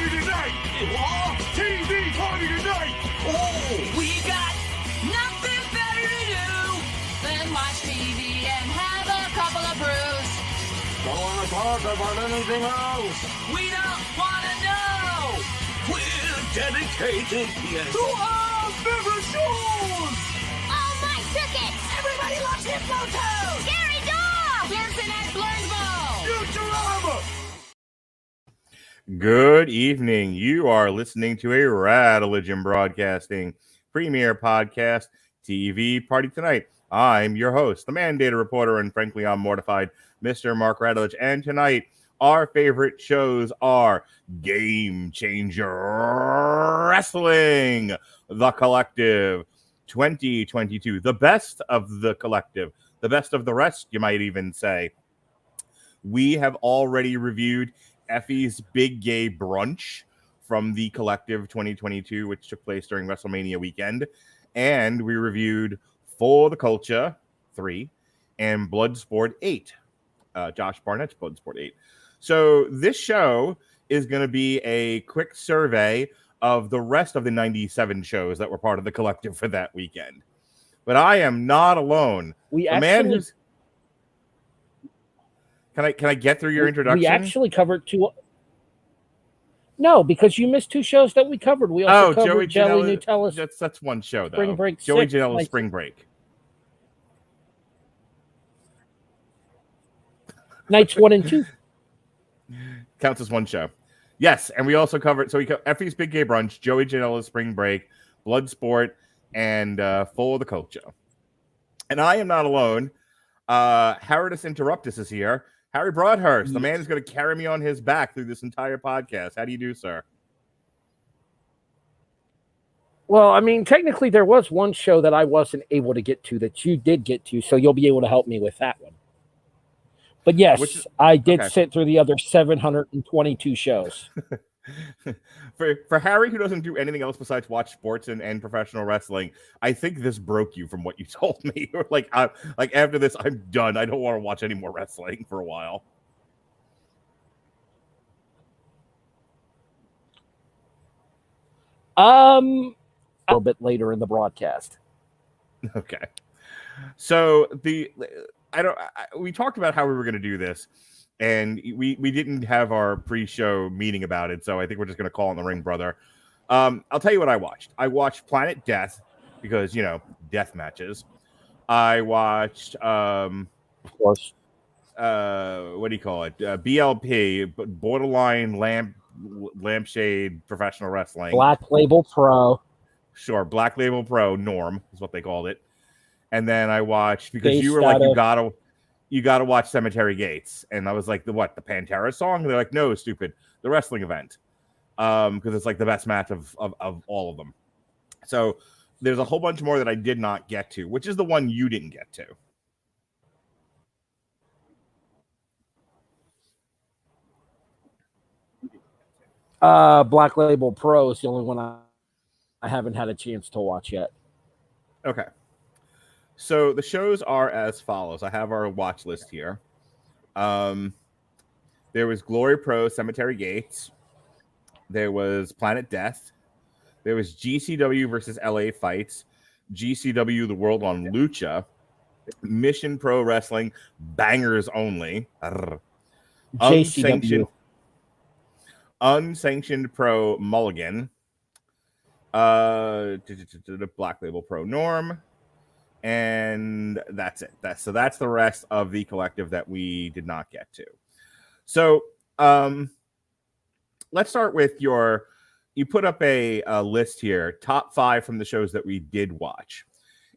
party tonight! TV party tonight! Oh, we got nothing better to do than watch TV and have a couple of brews. Don't want to talk about anything else! We don't want to know! We're dedicated Yes. to our favorite shows! Oh, my tickets! Everybody loves Hypnotoad! Scary dog! Pearson and Blurnsville! Futurama! Good evening. You are listening to a Radulich Broadcasting premier podcast TV party tonight. I'm your host, the mandated reporter, and frankly, I'm mortified, Mr. Mark Radulich. And tonight, our favorite shows are Game Changer Wrestling, The Collective, 2022, the best of the collective, the best of the rest, you might even say. We have already reviewed Effie's Big Gay Brunch from The Collective 2022, which took place during WrestleMania weekend. And we reviewed For the Culture 3 and Bloodsport 8, Josh Barnett's Bloodsport 8. So this show is going to be a quick survey of the rest of the 97 shows that were part of The Collective for that weekend. But I am not alone. Man who's... Can I get through your introduction? We actually covered two. No, because you missed two shows that we covered. We also covered Jelly Nutella's. That's one show, though. Spring Break. Joey Janela's Spring Break. Nights 1 and 2. Counts as one show. Yes, and we also covered. So we covered Effie's Big Gay Brunch, Joey Janela's Spring Break, Bloodsport, and For the Culture. And I am not alone. Herodus Interruptus is here. Harry Broadhurst, the man who's going to carry me on his back through this entire podcast. How do you do, sir? Well, I mean, technically there was one show that I wasn't able to get to that you did get to, so you'll be able to help me with that one. But yes, I did sit through the other 722 shows. For Harry, who doesn't do anything else besides watch sports and professional wrestling, I think this broke you from what you told me. like after this, I'm done. I don't want to watch any more wrestling for a while. A little bit later in the broadcast. Okay. So we talked about how we were going to do this. And we didn't have our pre-show meeting about it, so I think we're just going to call on the Ring Brother. I'll tell you what I watched. I watched Planet Death because, death matches. I watched, of course, what do you call it? BLP, Borderline Lampshade Professional Wrestling. Black Label Pro. Sure, Black Label Pro, Norm is what they called it. And then I watched, because you were like, you got to watch Cemetery Gates. And I was like, the Pantera song? And they're like, no, stupid. The wrestling event. Because it's like the best match of all of them. So there's a whole bunch more that I did not get to, which is the one you didn't get to. Black Label Pro is the only one I haven't had a chance to watch yet. Okay. So the shows are as follows. I have our watch list here. There was Glory Pro Cemetery Gates. There was Planet Death. There was GCW versus LA Fights. GCW The World on Lucha. Mission Pro Wrestling Bangers Only. Unsanctioned Pro Mulligan. Black Label Pro Norm. And that's it. That's the rest of the collective that we did not get to. So let's start with you put up a list here, top 5 from the shows that we did watch.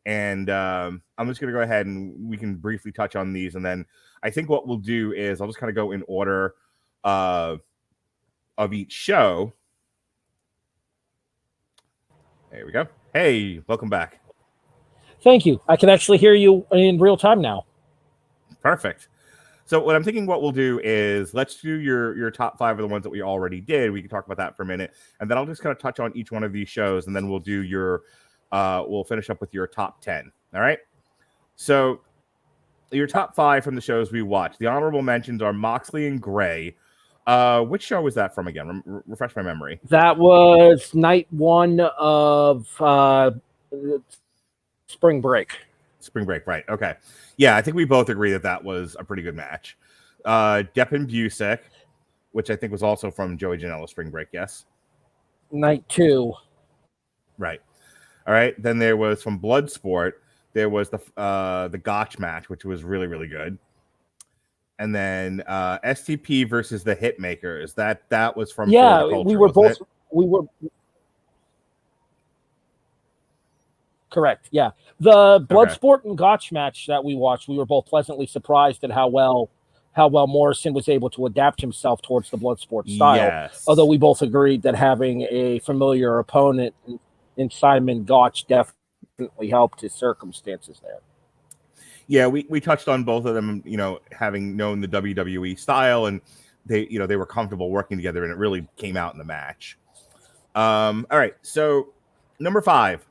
And I'm just going to go ahead and we can briefly touch on these. And then I think what we'll do is I'll just kind of go in order of each show. There we go. Hey, welcome back. Thank you. I can actually hear you in real time now. Perfect. So what I'm thinking what we'll do is let's do your top 5 of the ones that we already did. We can talk about that for a minute. And then I'll just kind of touch on each one of these shows. And then we'll do we'll finish up with your top 10. All right. So your top 5 from the shows we watched. The honorable mentions are Moxley and Gray, Which show was that from again? Refresh my memory. That was night 1 of Spring Break. Spring Break, right? Okay, yeah, I think we both agree that was a pretty good match. Depp and Busick, which I think was also from Joey Janela Spring Break. Yes. Night 2. Right. All right. Then there was from Bloodsport. There was the Gotch match, which was really, really good. And then STP versus the Hitmakers. That was from Culture, we were both. We were correct. Yeah, the Bloodsport and Gotch match that we watched, we were both pleasantly surprised at how well Morrison was able to adapt himself towards the Bloodsport style. Yes. Although we both agreed that having a familiar opponent in Simon Gotch definitely helped his circumstances there. Yeah, we touched on both of them, having known the WWE style, and they were comfortable working together, and it really came out in the match. All right, so number 5,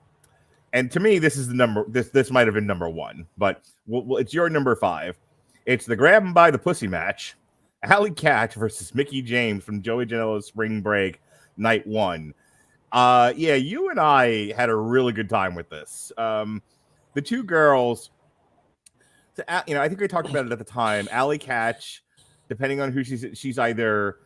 and to me, this is the number. This might have been number 1, but it's your number 5. It's the grab 'em by the pussy match. Alley Catch versus Mickie James from Joey Janela's Spring Break, night 1. Yeah, you and I had a really good time with this. The two girls. I think we talked about it at the time. Alley Catch, depending on who she's either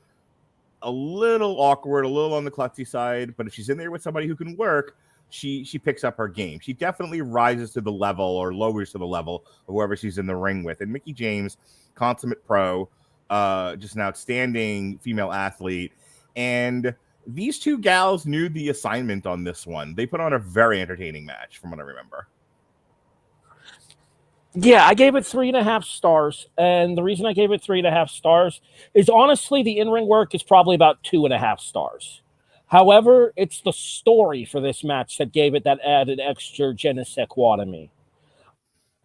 a little awkward, a little on the klutzy side, but if she's in there with somebody who can work, she picks up her game. She definitely rises to the level or lowers to the level of whoever she's in the ring with. And Mickie James, consummate pro, just an outstanding female athlete. And these two gals knew the assignment on this one. They put on a very entertaining match, from what I remember. Yeah, I gave it 3.5 stars. And the reason I gave it 3.5 stars is honestly, the in-ring work is probably about 2.5 stars. However, it's the story for this match that gave it that added extra je ne sais quoi to me.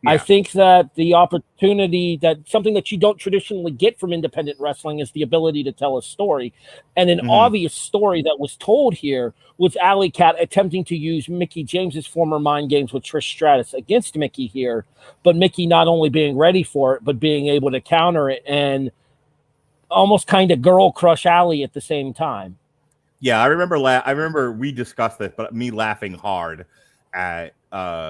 Yeah. I think that the opportunity, that something that you don't traditionally get from independent wrestling, is the ability to tell a story. And an obvious story that was told here was Alley Cat attempting to use Mickie James's former mind games with Trish Stratus against Mickie here, but Mickie not only being ready for it, but being able to counter it and almost kind of girl crush Alley at the same time. Yeah, I remember we discussed this, but me laughing hard at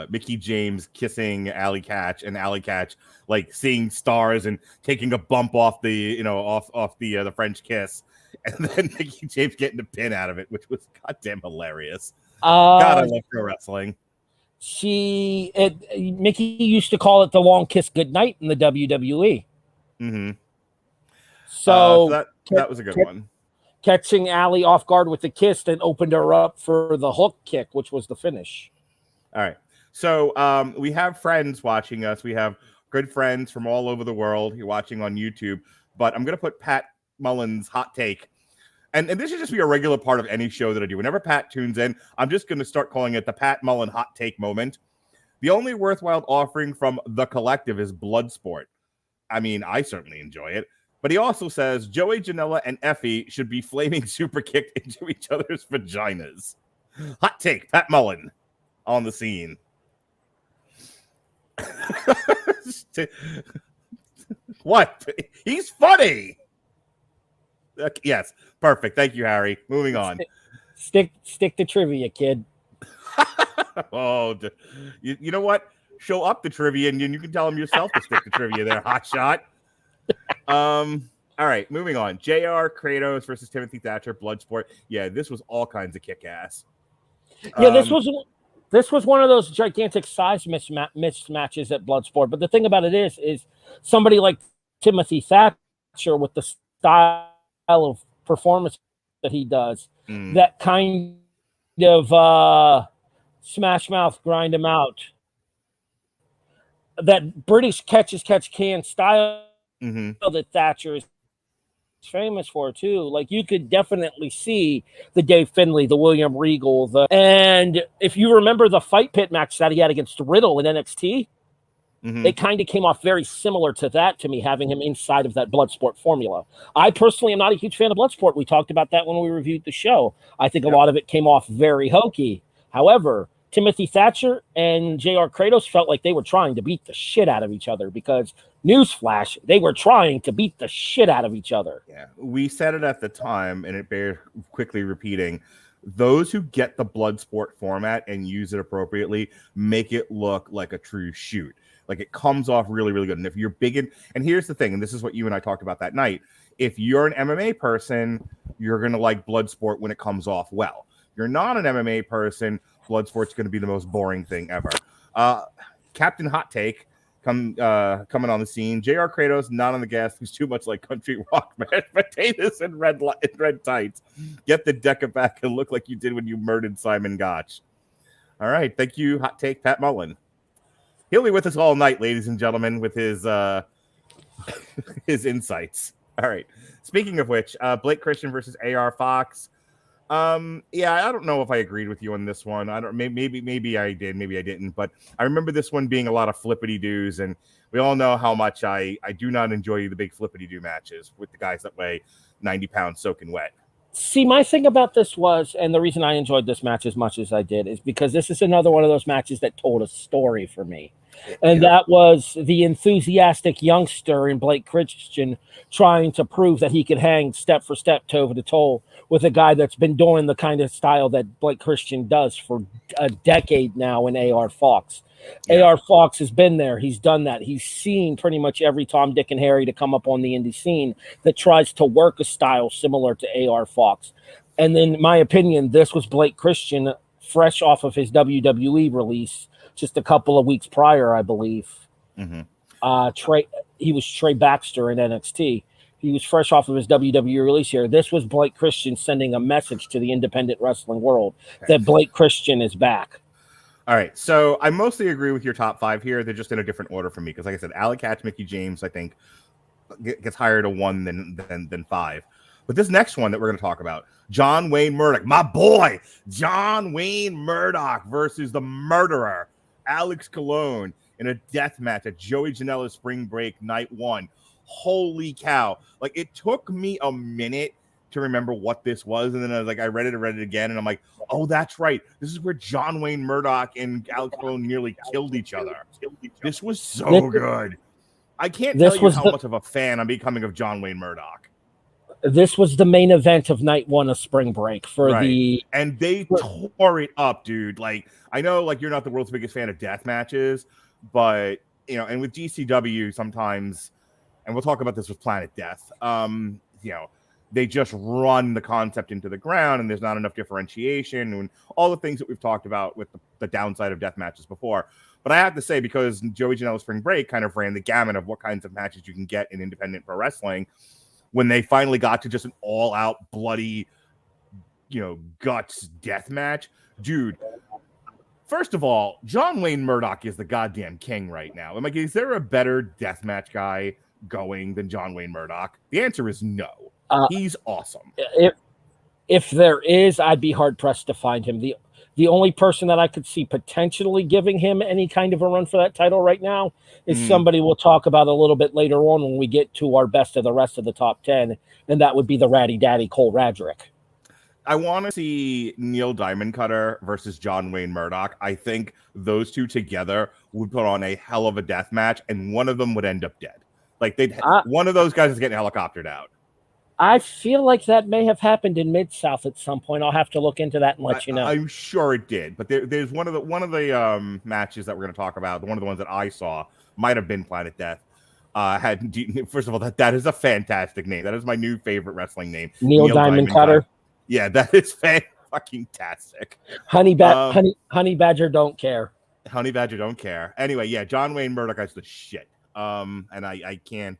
Mickie James kissing Alley Catch, and Alley Catch like seeing stars and taking a bump off the the French kiss, and then Mickie James getting a pin out of it, which was goddamn hilarious. God, I love pro wrestling. Mickie used to call it the long kiss goodnight in the WWE. Mm-hmm. So that was a good one. Catching Alley off guard with the kiss, then opened her up for the hook kick, which was the finish. All right. So we have friends watching us. We have good friends from all over the world you're watching on YouTube. But I'm going to put Pat Mullen's hot take. And this should just be a regular part of any show that I do. Whenever Pat tunes in, I'm just going to start calling it the Pat Mullen hot take moment. The only worthwhile offering from the collective is Bloodsport. I mean, I certainly enjoy it. But he also says Joey Janela and Effie should be flaming super kicked into each other's vaginas. Hot take, Pat Mullen on the scene. What? He's funny. Yes, perfect. Thank you, Harry. Moving on. Stick to trivia, kid. Oh, you know what? Show up the trivia, and you can tell him yourself to stick to trivia there, hot shot. All right, moving on. JR Kratos versus Timothy Thatcher, Bloodsport. Yeah, this was all kinds of kick-ass. Yeah, this was one of those gigantic size mismatches at Bloodsport. But the thing about it is somebody like Timothy Thatcher, with the style of performance that he does, that kind of smash mouth, grind him out, that British catch can style that Thatcher is famous for too. Like, you could definitely see the Dave Finlay, the William Regal, and if you remember the fight pit match that he had against Riddle in NXT, it kind of came off very similar to that to me, having him inside of that Bloodsport formula. I personally am not a huge fan of Bloodsport. We talked about that when we reviewed the show. I think a lot of it came off very hokey. However, Timothy Thatcher and J.R. Kratos felt like they were trying to beat the shit out of each other because, newsflash, they were trying to beat the shit out of each other. Yeah, we said it at the time, and it bears quickly repeating. Those who get the blood sport format and use it appropriately make it look like a true shoot. Like it comes off really, really good. And if you're big and here's the thing, and this is what you and I talked about that night. If you're an MMA person, you're going to like blood sport when it comes off well. You're not an MMA person, blood sport's going to be the most boring thing ever. Captain Hot Take coming on the scene. J.R. Kratos, not on the gas. He's too much like country rock, man. Potatoes and red tights. Get the Deca back and look like you did when you murdered Simon Gotch. All right. Thank you, Hot Take, Pat Mullen. He'll be with us all night, ladies and gentlemen, with his his insights. All right. Speaking of which, Blake Christian versus AR Fox. Yeah, I don't know if I agreed with you on this one. I don't. Maybe I did. Maybe I didn't. But I remember this one being a lot of flippity doos, and we all know how much I do not enjoy the big flippity doo matches with the guys that weigh 90 pounds soaking wet. See, my thing about this was, and the reason I enjoyed this match as much as I did, is because this is another one of those matches that told a story for me. And that was the enthusiastic youngster in Blake Christian trying to prove that he could hang step for step, toe to toe with a guy that's been doing the kind of style that Blake Christian does for a decade now in AR Fox. Yeah. AR Fox has been there. He's done that. He's seen pretty much every Tom, Dick, and Harry to come up on the indie scene that tries to work a style similar to AR Fox. And in my opinion, this was Blake Christian fresh off of his WWE release just a couple of weeks prior, I believe. Mm-hmm. He was Trey Baxter in NXT. He was fresh off of his WWE release here. This was Blake Christian sending a message to the independent wrestling world that Blake Christian is back. All right, so I mostly agree with your top five here. They're just in a different order for me because, like I said, Alec Hatch, Mickey James, I think, gets higher to 1 than 5. But this next one that we're going to talk about, John Wayne Murdoch, my boy, John Wayne Murdoch versus the murderer, Alex Colon, in a death match at Joey Janela's Spring Break Night 1. Holy cow. Like, it took me a minute to remember what this was, and then I was like, I read it again, and I'm like, oh, that's right. This is where John Wayne Murdoch and Alex Colon nearly killed each other. This was so good. I can't tell you how much of a fan I'm becoming of John Wayne Murdoch. This was the main event of Night 1 of Spring Break and they tore it up, dude. Like, I know, like, you're not the world's biggest fan of death matches, but you know, and with GCW sometimes, and we'll talk about this with Planet Death, you know, they just run the concept into the ground, and there's not enough differentiation and all the things that we've talked about with the downside of death matches before. But I have to say, because Joey Janela's Spring Break kind of ran the gamut of what kinds of matches you can get in independent pro wrestling, when they finally got to just an all-out bloody, you know, guts death match, dude. First of all, John Wayne Murdoch is the goddamn king right now. I'm like, is there a better death match guy going than John Wayne Murdoch? The answer is no. He's awesome. If there is, I'd be hard pressed to find him. The only person that I could see potentially giving him any kind of a run for that title right now is somebody we'll talk about a little bit later on when we get to our best of the rest of the top 10, and that would be the Ratty Daddy Cole Radrick. I want to see Neil Diamond Cutter versus John Wayne Murdoch. I think those two together would put on a hell of a death match, and one of them would end up dead. Like, one of those guys is getting helicoptered out. I feel like that may have happened in Mid-South at some point. I'll have to look into that and let you know. I'm sure it did, but there's one of the matches that we're going to talk about. One of the ones that I saw might have been Planet Death. First of all, that is a fantastic name. That is my new favorite wrestling name. Neil Diamond Cutter. Yeah, that is fan-fucking-tastic. Honey Badger don't care. Honey Badger don't care. Anyway, yeah, John Wayne Murdoch is the shit. And I can't.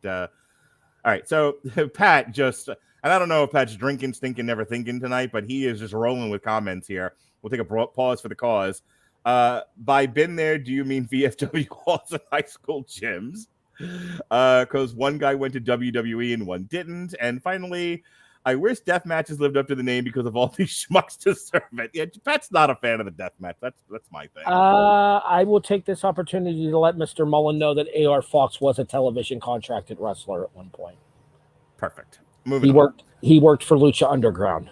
All right, so Pat just, and I don't know if Pat's drinking, stinking, never thinking tonight, but he is just rolling with comments here. We'll take a pause for the cause. By been there, do you mean VFW halls and high school gyms? Because one guy went to WWE and one didn't. And finally, I wish death matches lived up to the name because of all these schmucks to serve it. Yeah, Pat's not a fan of the death match. That's my thing. I will take this opportunity to let Mr. Mullen know that AR Fox was a television contracted wrestler at one point. Perfect. Moving on. He worked for Lucha Underground.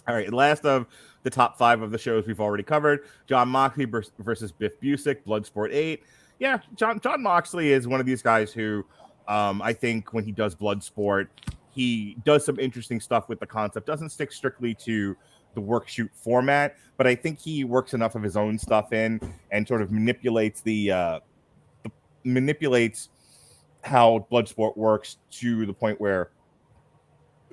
All right, last of the top 5 of the shows we've already covered. Jon Moxley versus Biff Busick, Bloodsport 8. Yeah, Jon Moxley is one of these guys who I think when he does Bloodsport, he does some interesting stuff with the concept. Doesn't stick strictly to the work shoot format, but I think he works enough of his own stuff in and sort of manipulates manipulates how Bloodsport works to the point where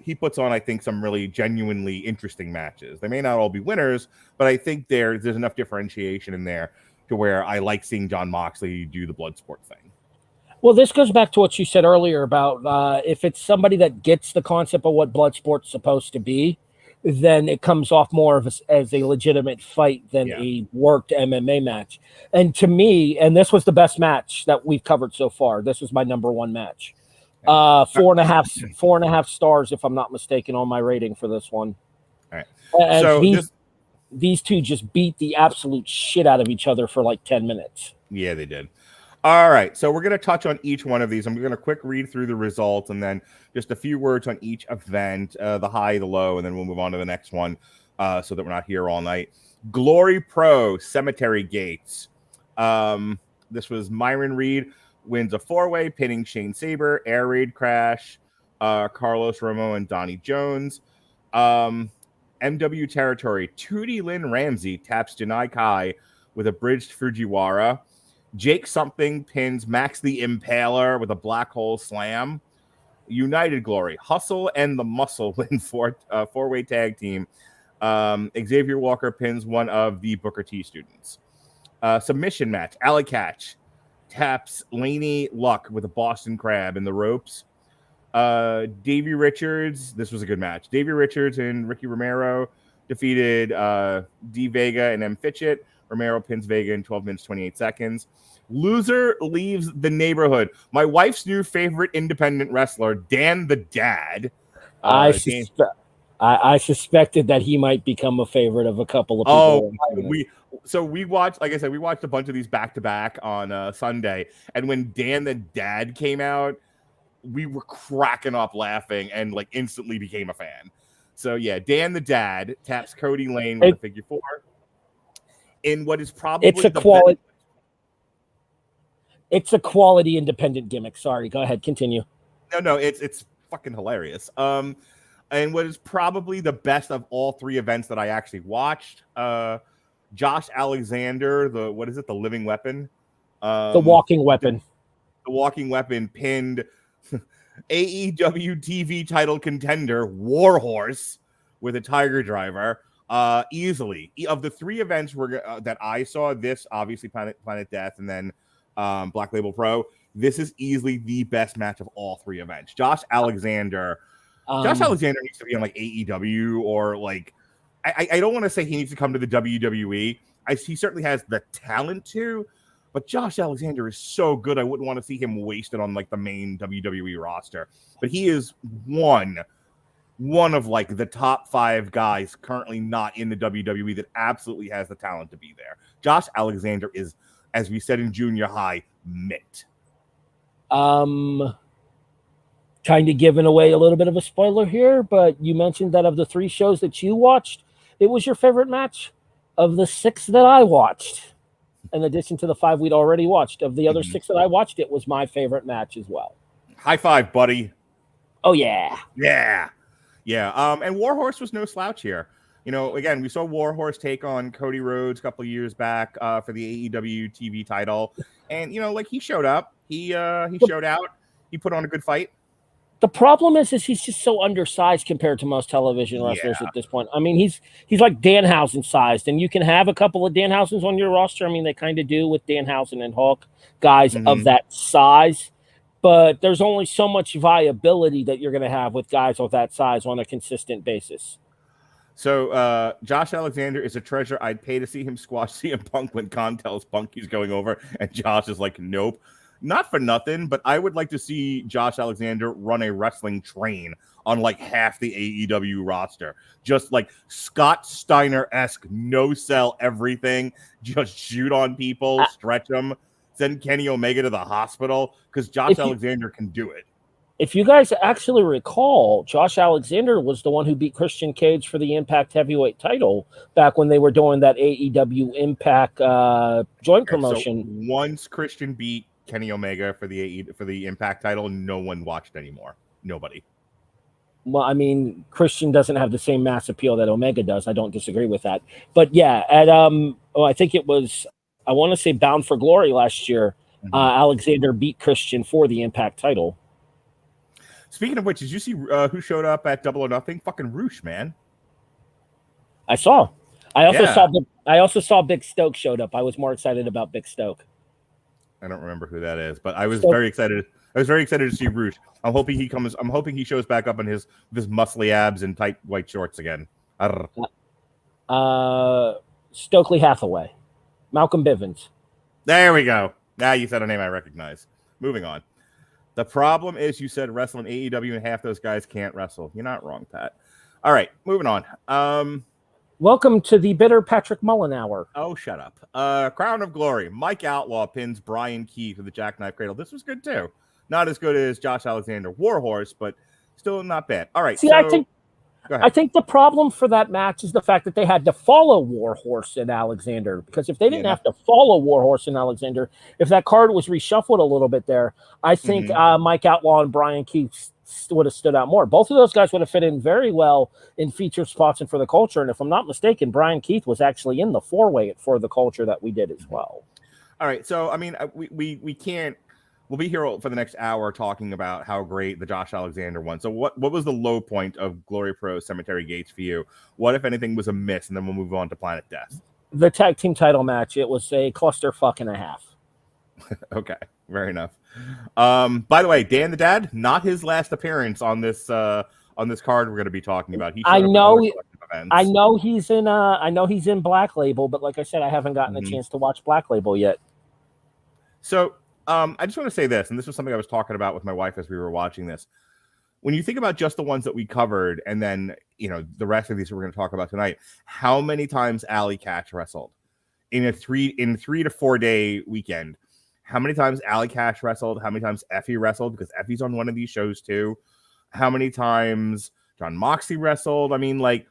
he puts on, I think, some really genuinely interesting matches. They may not all be winners, but I think there's enough differentiation in there to where I like seeing Jon Moxley do the Bloodsport thing. Well, this goes back to what you said earlier about if it's somebody that gets the concept of what Bloodsport's supposed to be, then it comes off more of as a legitimate fight than a worked MMA match. And to me, and this was the best match that we've covered so far. This was my number 1 match. 4.5 stars, if I'm not mistaken, on my rating for this one. All right. And so these two just beat the absolute shit out of each other for like 10 minutes. Yeah, they did. All right, so we're going to touch on each one of these. I'm going to quick read through the results and then just a few words on each event, the high, the low, and then we'll move on to the next one so that we're not here all night. Glory Pro, Cemetery Gates. This was Myron Reed wins a 4-way, pinning Shane Saber, Air Raid Crash, Carlos Romo, and Donnie Jones. MW Territory, Tootie Lynn Ramsey taps Janai Kai with a bridged Fujiwara. Jake Something pins Max the Impaler with a black hole slam. United Glory, Hustle and the Muscle win 4-way tag team. Xavier Walker pins one of the Booker T students. Submission match, Alley Catch taps Laney Luck with a Boston Crab in the ropes. Davey Richards, this was a good match. Davey Richards and Ricky Romero defeated D Vega and M Fitchett. Romero pins Vega in 12 minutes, 28 seconds. Loser leaves the neighborhood. My wife's new favorite independent wrestler, Dan the Dad. I suspected that he might become a favorite of a couple of people. We watched, like I said, we watched a bunch of these back to back on Sunday. And when Dan the Dad came out, we were cracking up laughing and like instantly became a fan. So yeah, Dan the Dad taps Cody Lane with a figure 4. In what is probably it's a quality independent gimmick. Sorry, go ahead, continue. No, it's fucking hilarious. And what is probably the best of all 3 events that I actually watched. Josh Alexander, the Living Weapon, the Walking Weapon. The Walking Weapon pinned AEW TV title contender Warhorse with a Tiger Driver. Easily of the 3 events that I saw, this obviously Planet Death and then Black Label Pro, this is easily the best match of all 3 events. Josh Alexander needs to be on like AEW or like I don't want to say he needs to come to the WWE. He certainly has the talent to, but Josh Alexander is so good. I wouldn't want to see him wasted on like the main WWE roster. But he is one of like the top 5 guys currently not in the WWE that absolutely has the talent to be there. Josh Alexander is, as we said in junior high, mint. Kind of giving away a little bit of a spoiler here, but you mentioned that of the 3 shows that you watched, it was your favorite match. Of the 6 that I watched, in addition to the 5 we'd already watched, of the other 6 that I watched, it was my favorite match as well. High five, buddy. Oh, yeah. Yeah. And Warhorse was no slouch here. You know, again, we saw Warhorse take on Cody Rhodes a couple of years back for the AEW TV title. And, you know, like he showed up. He showed out. He put on a good fight. The problem is he's just so undersized compared to most television wrestlers at this point. I mean, he's like Danhausen sized, and you can have a couple of Danhausens on your roster. I mean, they kind of do with Danhausen and Hulk, guys of that size. But there's only so much viability that you're going to have with guys of that size on a consistent basis. So Josh Alexander is a treasure. I'd pay to see him squash CM Punk when Khan tells Punk he's going over, and Josh is like, nope. Not for nothing, but I would like to see Josh Alexander run a wrestling train on like half the AEW roster. Just like Scott Steiner-esque, no-sell everything. Just shoot on people, stretch them, send Kenny Omega to the hospital because Josh Alexander can do it. If you guys actually recall, Josh Alexander was the one who beat Christian Cage for the Impact Heavyweight title back when they were doing that AEW Impact joint promotion. So once Christian beat Kenny Omega for the Impact title, no one watched anymore. Nobody. Well, I mean, Christian doesn't have the same mass appeal that Omega does. I don't disagree with that. But yeah, at I think it was, I want to say Bound for Glory last year, Alexander beat Christian for the Impact title. Speaking of which, did you see who showed up at Double or Nothing? Fucking Roosh, man. I saw. I also saw Big Stoke showed up. I was more excited about Big Stoke. I don't remember who that is, but I was very excited. I was very excited to see Roosh. I'm hoping he shows back up in his muscly abs and tight white shorts again. Stokely Hathaway, Malcolm Bivens. There we go. Now you said a name I recognize. Moving on. The problem is you said wrestling AEW and half those guys can't wrestle. You're not wrong, Pat. All right, moving on. Welcome to the Bitter Patrick Mullen Hour. Oh, shut up. Crown of Glory. Mike Outlaw pins Brian Keith with the jackknife cradle. This was good, too. Not as good as Josh Alexander Warhorse, but still not bad. All right, See, I think the problem for that match is the fact that they had to follow Warhorse and Alexander, because if they didn't have to follow Warhorse and Alexander, if that card was reshuffled a little bit there, I think Mike Outlaw and Brian Keith would have stood out more. Both of those guys would have fit in very well in featured spots and For the Culture. And if I'm not mistaken, Brian Keith was actually in the 4-way For the Culture that we did as well. All right. So, I mean, we can't. We'll be here for the next hour talking about how great the Josh Alexander one. So what was the low point of Glory Pro Cemetery Gates for you? What, if anything, was a miss? And then we'll move on to Planet Death. The tag team title match, it was a clusterfuck and a half. Okay, fair enough. By the way, Dan the Dad, not his last appearance on this card we're going to be talking about. I know he's in Black Label, but like I said, I haven't gotten a chance to watch Black Label yet. So I just want to say this, and this was something I was talking about with my wife as we were watching this. When you think about just the ones that we covered, and then the rest of these we're going to talk about tonight, how many times Allie Katch wrestled in a 3 to 4 day weekend? How many times Allie Katch wrestled? How many times Effie wrestled? Because Effie's on one of these shows too. How many times John Moxley wrestled? I mean, like,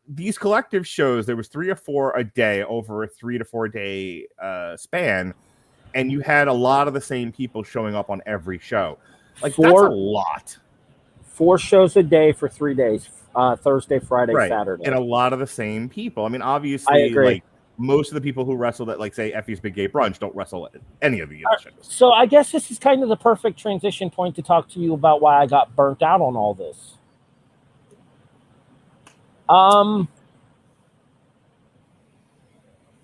these collective shows, there was 3 or 4 a day over a 3 to 4 day span. And you had a lot of the same people showing up on every show. Like, that's a lot. 4 shows a day for 3 days. Thursday, Friday, Saturday. And a lot of the same people. I mean, obviously, I agree. Like, most of the people who wrestled at, like, say, Effie's Big Gay Brunch don't wrestle at any of the other shows. So I guess this is kind of the perfect transition point to talk to you about why I got burnt out on all this.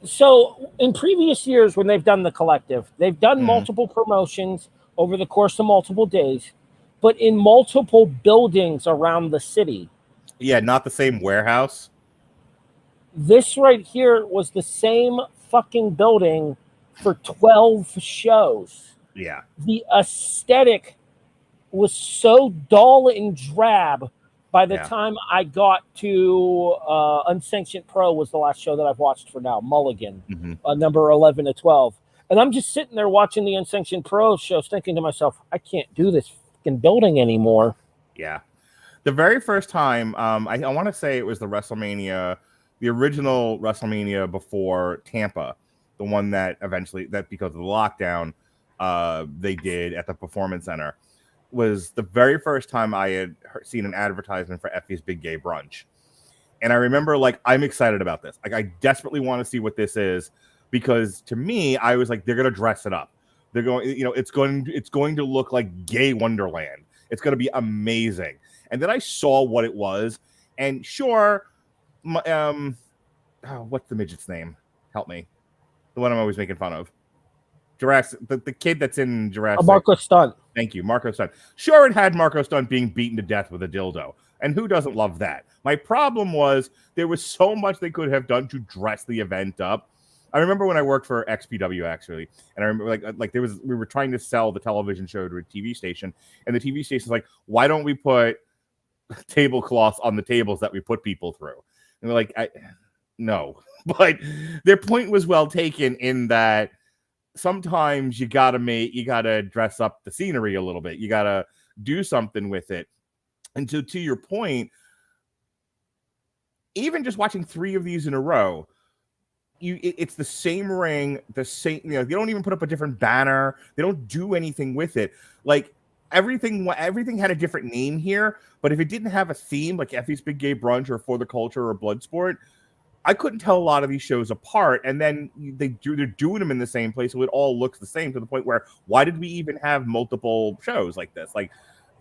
So in previous years, when they've done the collective, they've done multiple promotions over the course of multiple days, but in multiple buildings around the city. Yeah, not the same warehouse. This right here was the same fucking building for 12 shows. Yeah. The aesthetic was so dull and drab by the time I got to Unsanctioned Pro was the last show that I've watched for now, Mulligan, number 11 to 12. And I'm just sitting there watching the Unsanctioned Pro shows thinking to myself, I can't do this fucking building anymore. Yeah. The very first time, I want to say it was the WrestleMania, the original WrestleMania before Tampa, the one that eventually, that because of the lockdown, they did at the Performance Center, was the very first time I had seen an advertisement for Effie's Big Gay Brunch. And I remember, like, I'm excited about this. Like, I desperately want to see what this is, because to me, I was like, they're going to dress it up. They're going, it's going to look like Gay Wonderland. It's going to be amazing. And then I saw what it was, and sure, what's the midget's name? Help me. The one I'm always making fun of. Jurassic, the kid that's in Jurassic. Marco Stunt. Thank you, Marco Stunt. Sure, it had Marco Stunt being beaten to death with a dildo. And who doesn't love that? My problem was there was so much they could have done to dress the event up. I remember when I worked for XPW, actually, and I remember we were trying to sell the television show to a TV station, and the TV station's like, why don't we put tablecloths on the tables that we put people through? And we're like, no. But their point was well taken in that sometimes you gotta dress up the scenery a little bit. You gotta do something with it. And so, to your point, even just watching 3 of these in a row, it's the same ring, the same. They don't even put up a different banner. They don't do anything with it. Like everything had a different name here. But if it didn't have a theme, like Effie's Big Gay Brunch or For the Culture or Bloodsport, I couldn't tell a lot of these shows apart. And then they're doing them in the same place, so it all looks the same, to the point where why did we even have multiple shows like this? Like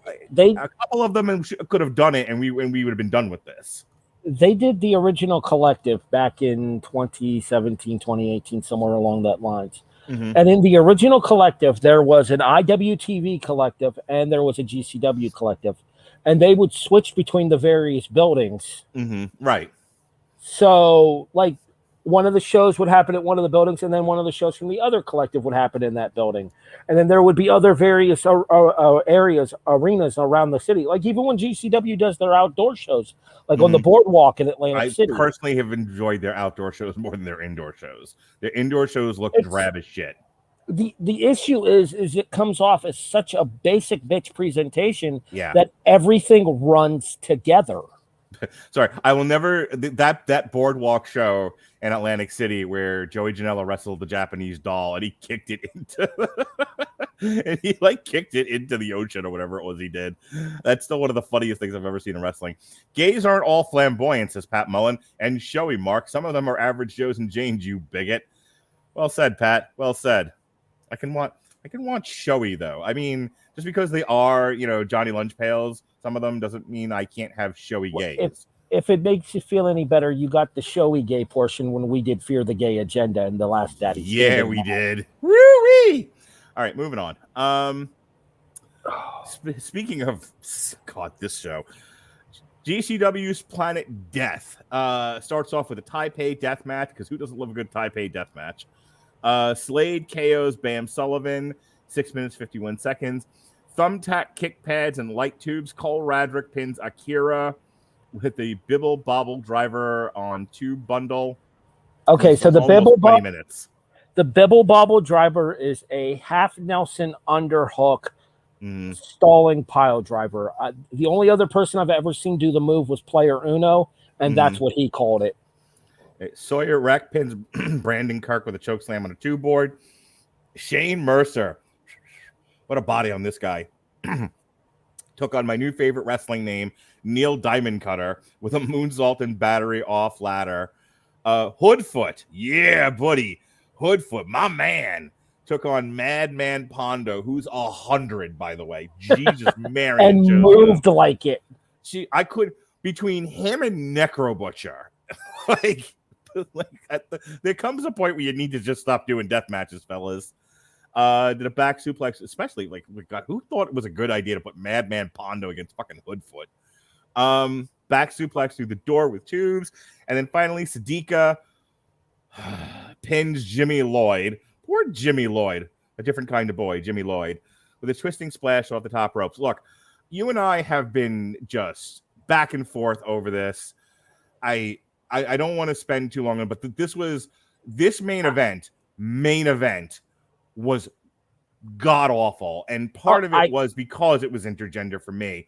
a couple of them could have done it, and we would have been done with this. They did the original Collective back in 2017, 2018, somewhere along that lines. Mm-hmm. And in the original Collective, there was an IWTV Collective and there was a GCW Collective. And they would switch between the various buildings. Mm-hmm. Right. So, like, one of the shows would happen at one of the buildings, and then one of the shows from the other collective would happen in that building. And then there would be other various arenas around the city. Like, even when GCW does their outdoor shows, like on the boardwalk in Atlantic City. I personally have enjoyed their outdoor shows more than their indoor shows. Their indoor shows look drab as shit. The issue is it comes off as such a basic bitch presentation that everything runs together. Sorry, I will never that boardwalk show in Atlantic City where Joey Janela wrestled the Japanese doll and he kicked it into the ocean or whatever it was he did. That's still one of the funniest things I've ever seen in wrestling. Gays aren't all flamboyant, says Pat Mullen, and showy, Mark. Some of them are average Joes and Janes, you bigot. Well said, Pat. Well said. I can want showy though. I mean, just because they are, Johnny Lunch Pails, some of them doesn't mean I can't have showy gays. If it makes you feel any better, you got the showy gay portion when we did Fear the Gay Agenda in the last Daddy. Yeah, we did. Woo-wee! All right, moving on. Speaking of this show, GCW's Planet Death starts off with a Taipei death match, because who doesn't love a good Taipei death match? Slade KOs Bam Sullivan, 6 minutes 51 seconds. Thumbtack kick pads and light tubes. Cole Radrick pins Akira with the Bibble Bobble driver on tube bundle. Okay, so the Bibble 20 minutes. The Bibble Bobble driver is a half Nelson underhook stalling pile driver. The only other person I've ever seen do the move was Player Uno, and that's what he called it. Sawyer rack pins Brandon Kirk with a choke slam on a tube board. Shane Mercer. What a body on this guy. Took on my new favorite wrestling name, Neil Diamond Cutter, with a moonsault and battery off ladder. Hoodfoot. Yeah, buddy. Hoodfoot, my man. Took on Madman Pondo, who's 100, by the way. Jesus, Mary. And moved like it. I could, between him and Necro Butcher, there comes a point where you need to just stop doing death matches, fellas. Did a back suplex, especially who thought it was a good idea to put Madman Pondo against fucking Hoodfoot? Back suplex through the door with tubes, and then finally Sadika pins Jimmy Lloyd. Poor Jimmy Lloyd, a different kind of boy, Jimmy Lloyd, with a twisting splash off the top ropes. Look, you and I have been just back and forth over this. I don't want to spend too long on it, but this main event was god awful, and part of it was because it was intergender for me.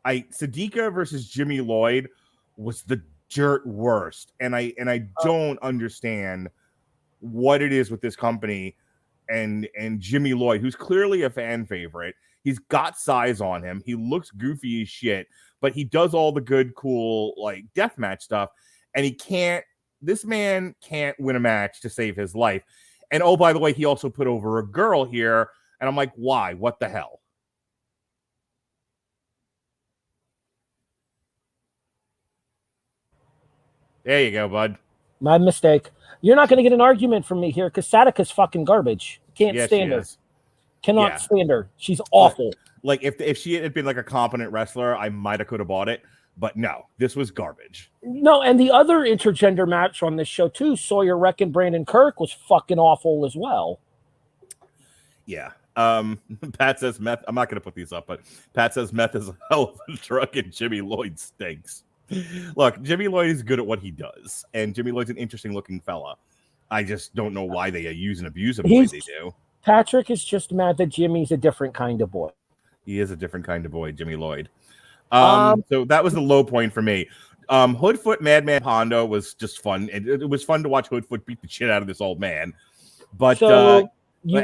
Sadika versus Jimmy Lloyd was the dirt worst, and I don't understand what it is with this company and Jimmy Lloyd, who's clearly a fan favorite. He's got size on him. He looks goofy as shit, but he does all the good, cool deathmatch stuff, and this man can't win a match to save his life. And oh, by the way, he also put over a girl here. And I'm like, why? What the hell? There you go, bud. My mistake. You're not going to get an argument from me here because Sadika's fucking garbage. Can't stand her. Cannot stand her. She's awful. Like if she had been like a competent wrestler, I might have could have bought it. But no, this was garbage. No, and the other intergender match on this show too, Sawyer Wreck and Brandon Kirk, was fucking awful as well. Yeah. Pat says meth. I'm not going to put these up, but Pat says meth is a hell of a drug and Jimmy Lloyd stinks. Look, Jimmy Lloyd is good at what he does, and Jimmy Lloyd's an interesting looking fella. I just don't know why they use and abuse him the way they do. Patrick is just mad that Jimmy's a different kind of boy. He is a different kind of boy, Jimmy Lloyd. So that was the low point for me. Hoodfoot Madman Pondo was just fun. It was fun to watch Hoodfoot beat the shit out of this old man. But hang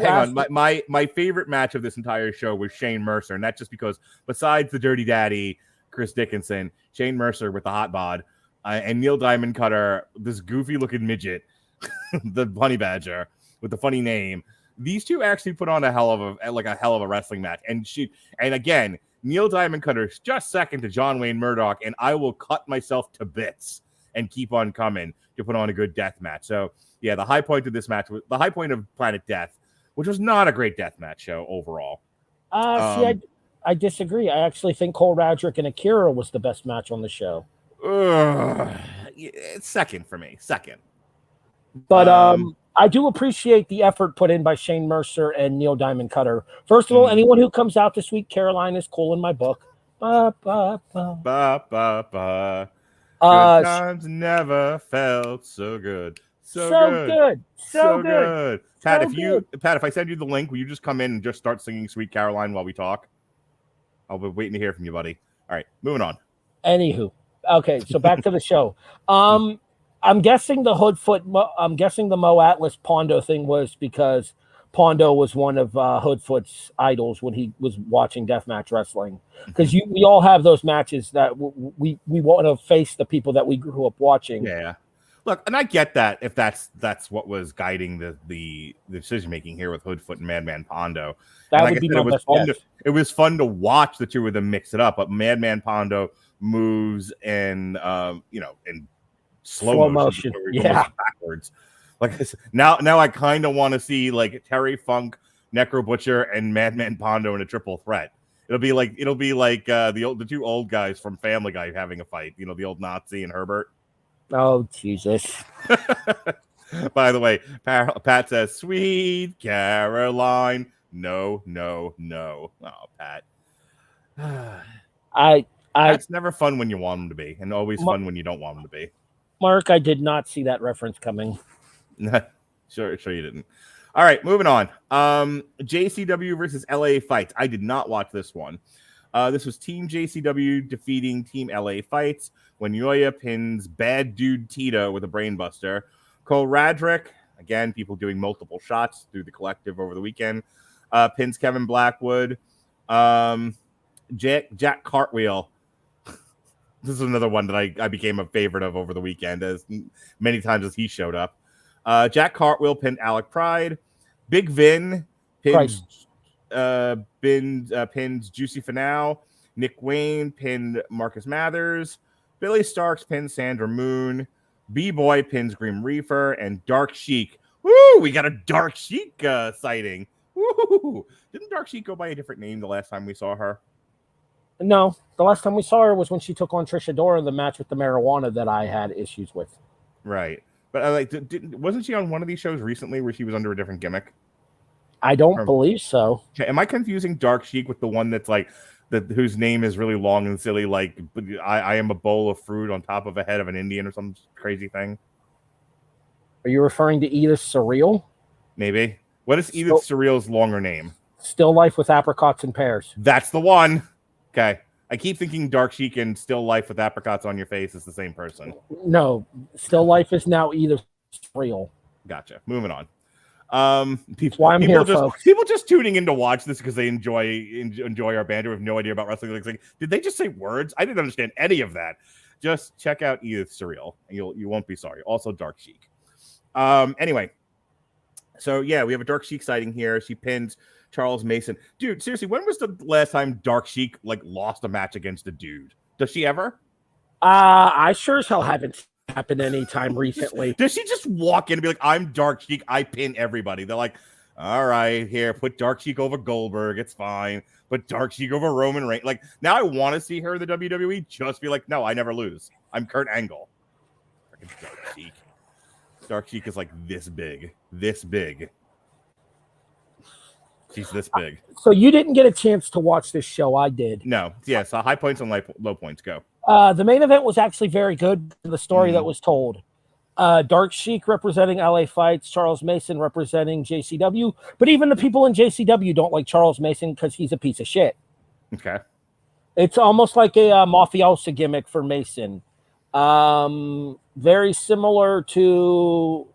on, my favorite match of this entire show was Shane Mercer, and that's just because besides the Dirty Daddy, Chris Dickinson, Shane Mercer with the hot bod, and Neil Diamond Cutter, this goofy looking midget, the Bunny Badger with the funny name. These two actually put on a hell of a wrestling match, and again, Neil Diamond Cutter is just second to John Wayne Murdoch, and I will cut myself to bits and keep on coming to put on a good death match. So yeah, the high point of this match was the high point of Planet Death, which was not a great death match show overall. I disagree. I actually think Cole Radrick and Akira was the best match on the show. It's second for me. Second. But I do appreciate the effort put in by Shane Mercer and Neil Diamond Cutter. First of all, anyone who comes out this week, Caroline is cool in my book. Ba, ba, ba. Ba, ba, ba. Good times never felt so good. So good. Pat, if I send you the link, will you just come in and just start singing Sweet Caroline while we talk? I'll be waiting to hear from you, buddy. All right, moving on. Anywho, okay, so back to the show. I'm guessing the Mo Atlas Pondo thing was because Pondo was one of Hoodfoot's idols when he was watching deathmatch wrestling. Because we all have those matches that we want to face the people that we grew up watching. Yeah. Look, and I get that if that's what was guiding the decision making here with Hoodfoot and Madman Pondo. That would be my best guess. It was fun to watch the two of them mix it up, but Madman Pondo moves in slow motion. Yeah, backwards. Like now I kind of want to see like Terry Funk, Necro Butcher, and Madman Pondo in a triple threat. It'll be like the two old guys from Family Guy having a fight. You know, the old Nazi and Herbert. Oh, Jesus. By the way, Pat says, Sweet Caroline. No. Oh, Pat. It's never fun when you want them to be, and always fun when you don't want them to be. Mark, I did not see that reference coming. Sure you didn't. All right, moving on. JCW versus LA Fights. I did not watch this one. This was Team JCW defeating Team LA Fights when Yoya pins Bad Dude Tito with a brainbuster. Cole Radrick, again, people doing multiple shots through the collective over the weekend, pins Kevin Blackwood. Jack Cartwheel. This is another one that I became a favorite of over the weekend, as many times as he showed up. Jack Cartwheel pinned Alec Pride. Big Vin pins Juicy Finau. Nick Wayne pinned Marcus Mathers. Billy Starks pins Sandra Moon. B-Boy pins Grim Reaper. And Dark Sheik. Woo! We got a Dark Sheik sighting. Woo! Didn't Dark Sheik go by a different name the last time we saw her? No. The last time we saw her was when she took on Trisha Dora in the match with the marijuana that I had issues with. Right. But wasn't she on one of these shows recently where she was under a different gimmick? I don't believe so. Am I confusing Dark Sheik with the one that's like whose name is really long and silly, like I am a bowl of fruit on top of a head of an Indian or some crazy thing? Are you referring to Edith Surreal? Maybe. What is Edith Surreal's longer name? Still Life with Apricots and Pears. That's the one. Okay. I keep thinking Dark Sheik and Still Life with Apricots on Your Face is the same person. No. Still Life is now Edith Surreal. Gotcha. Moving on. People just tuning in to watch this because they enjoy our banter with no idea about wrestling. Like, did they just say words? I didn't understand any of that. Just check out Edith Surreal, and you won't be sorry. Also, Dark Sheik. Anyway, so yeah, we have a Dark Sheik sighting here. She pins Charles Mason. Dude, seriously, when was the last time Dark Sheik lost a match against a dude? Does she ever? I sure as hell haven't happened anytime recently. Does she just walk in and be like, I'm Dark Sheik, I pin everybody? They're like, all right, here, put Dark Sheik over Goldberg, it's fine. Put Dark Sheik over Roman Reigns. Like, now I want to see her in the WWE just be like, no, I never lose. I'm Kurt Angle. Freaking Dark Sheik. Dark Sheik is like this big. This big. She's this big. So you didn't get a chance to watch this show. I did. No. Yeah, so high points and low points. Go. The main event was actually very good. The story that was told. Dark Sheik representing LA Fights, Charles Mason representing JCW. But even the people in JCW don't like Charles Mason because he's a piece of shit. Okay. It's almost like a mafiosa gimmick for Mason. Very similar to,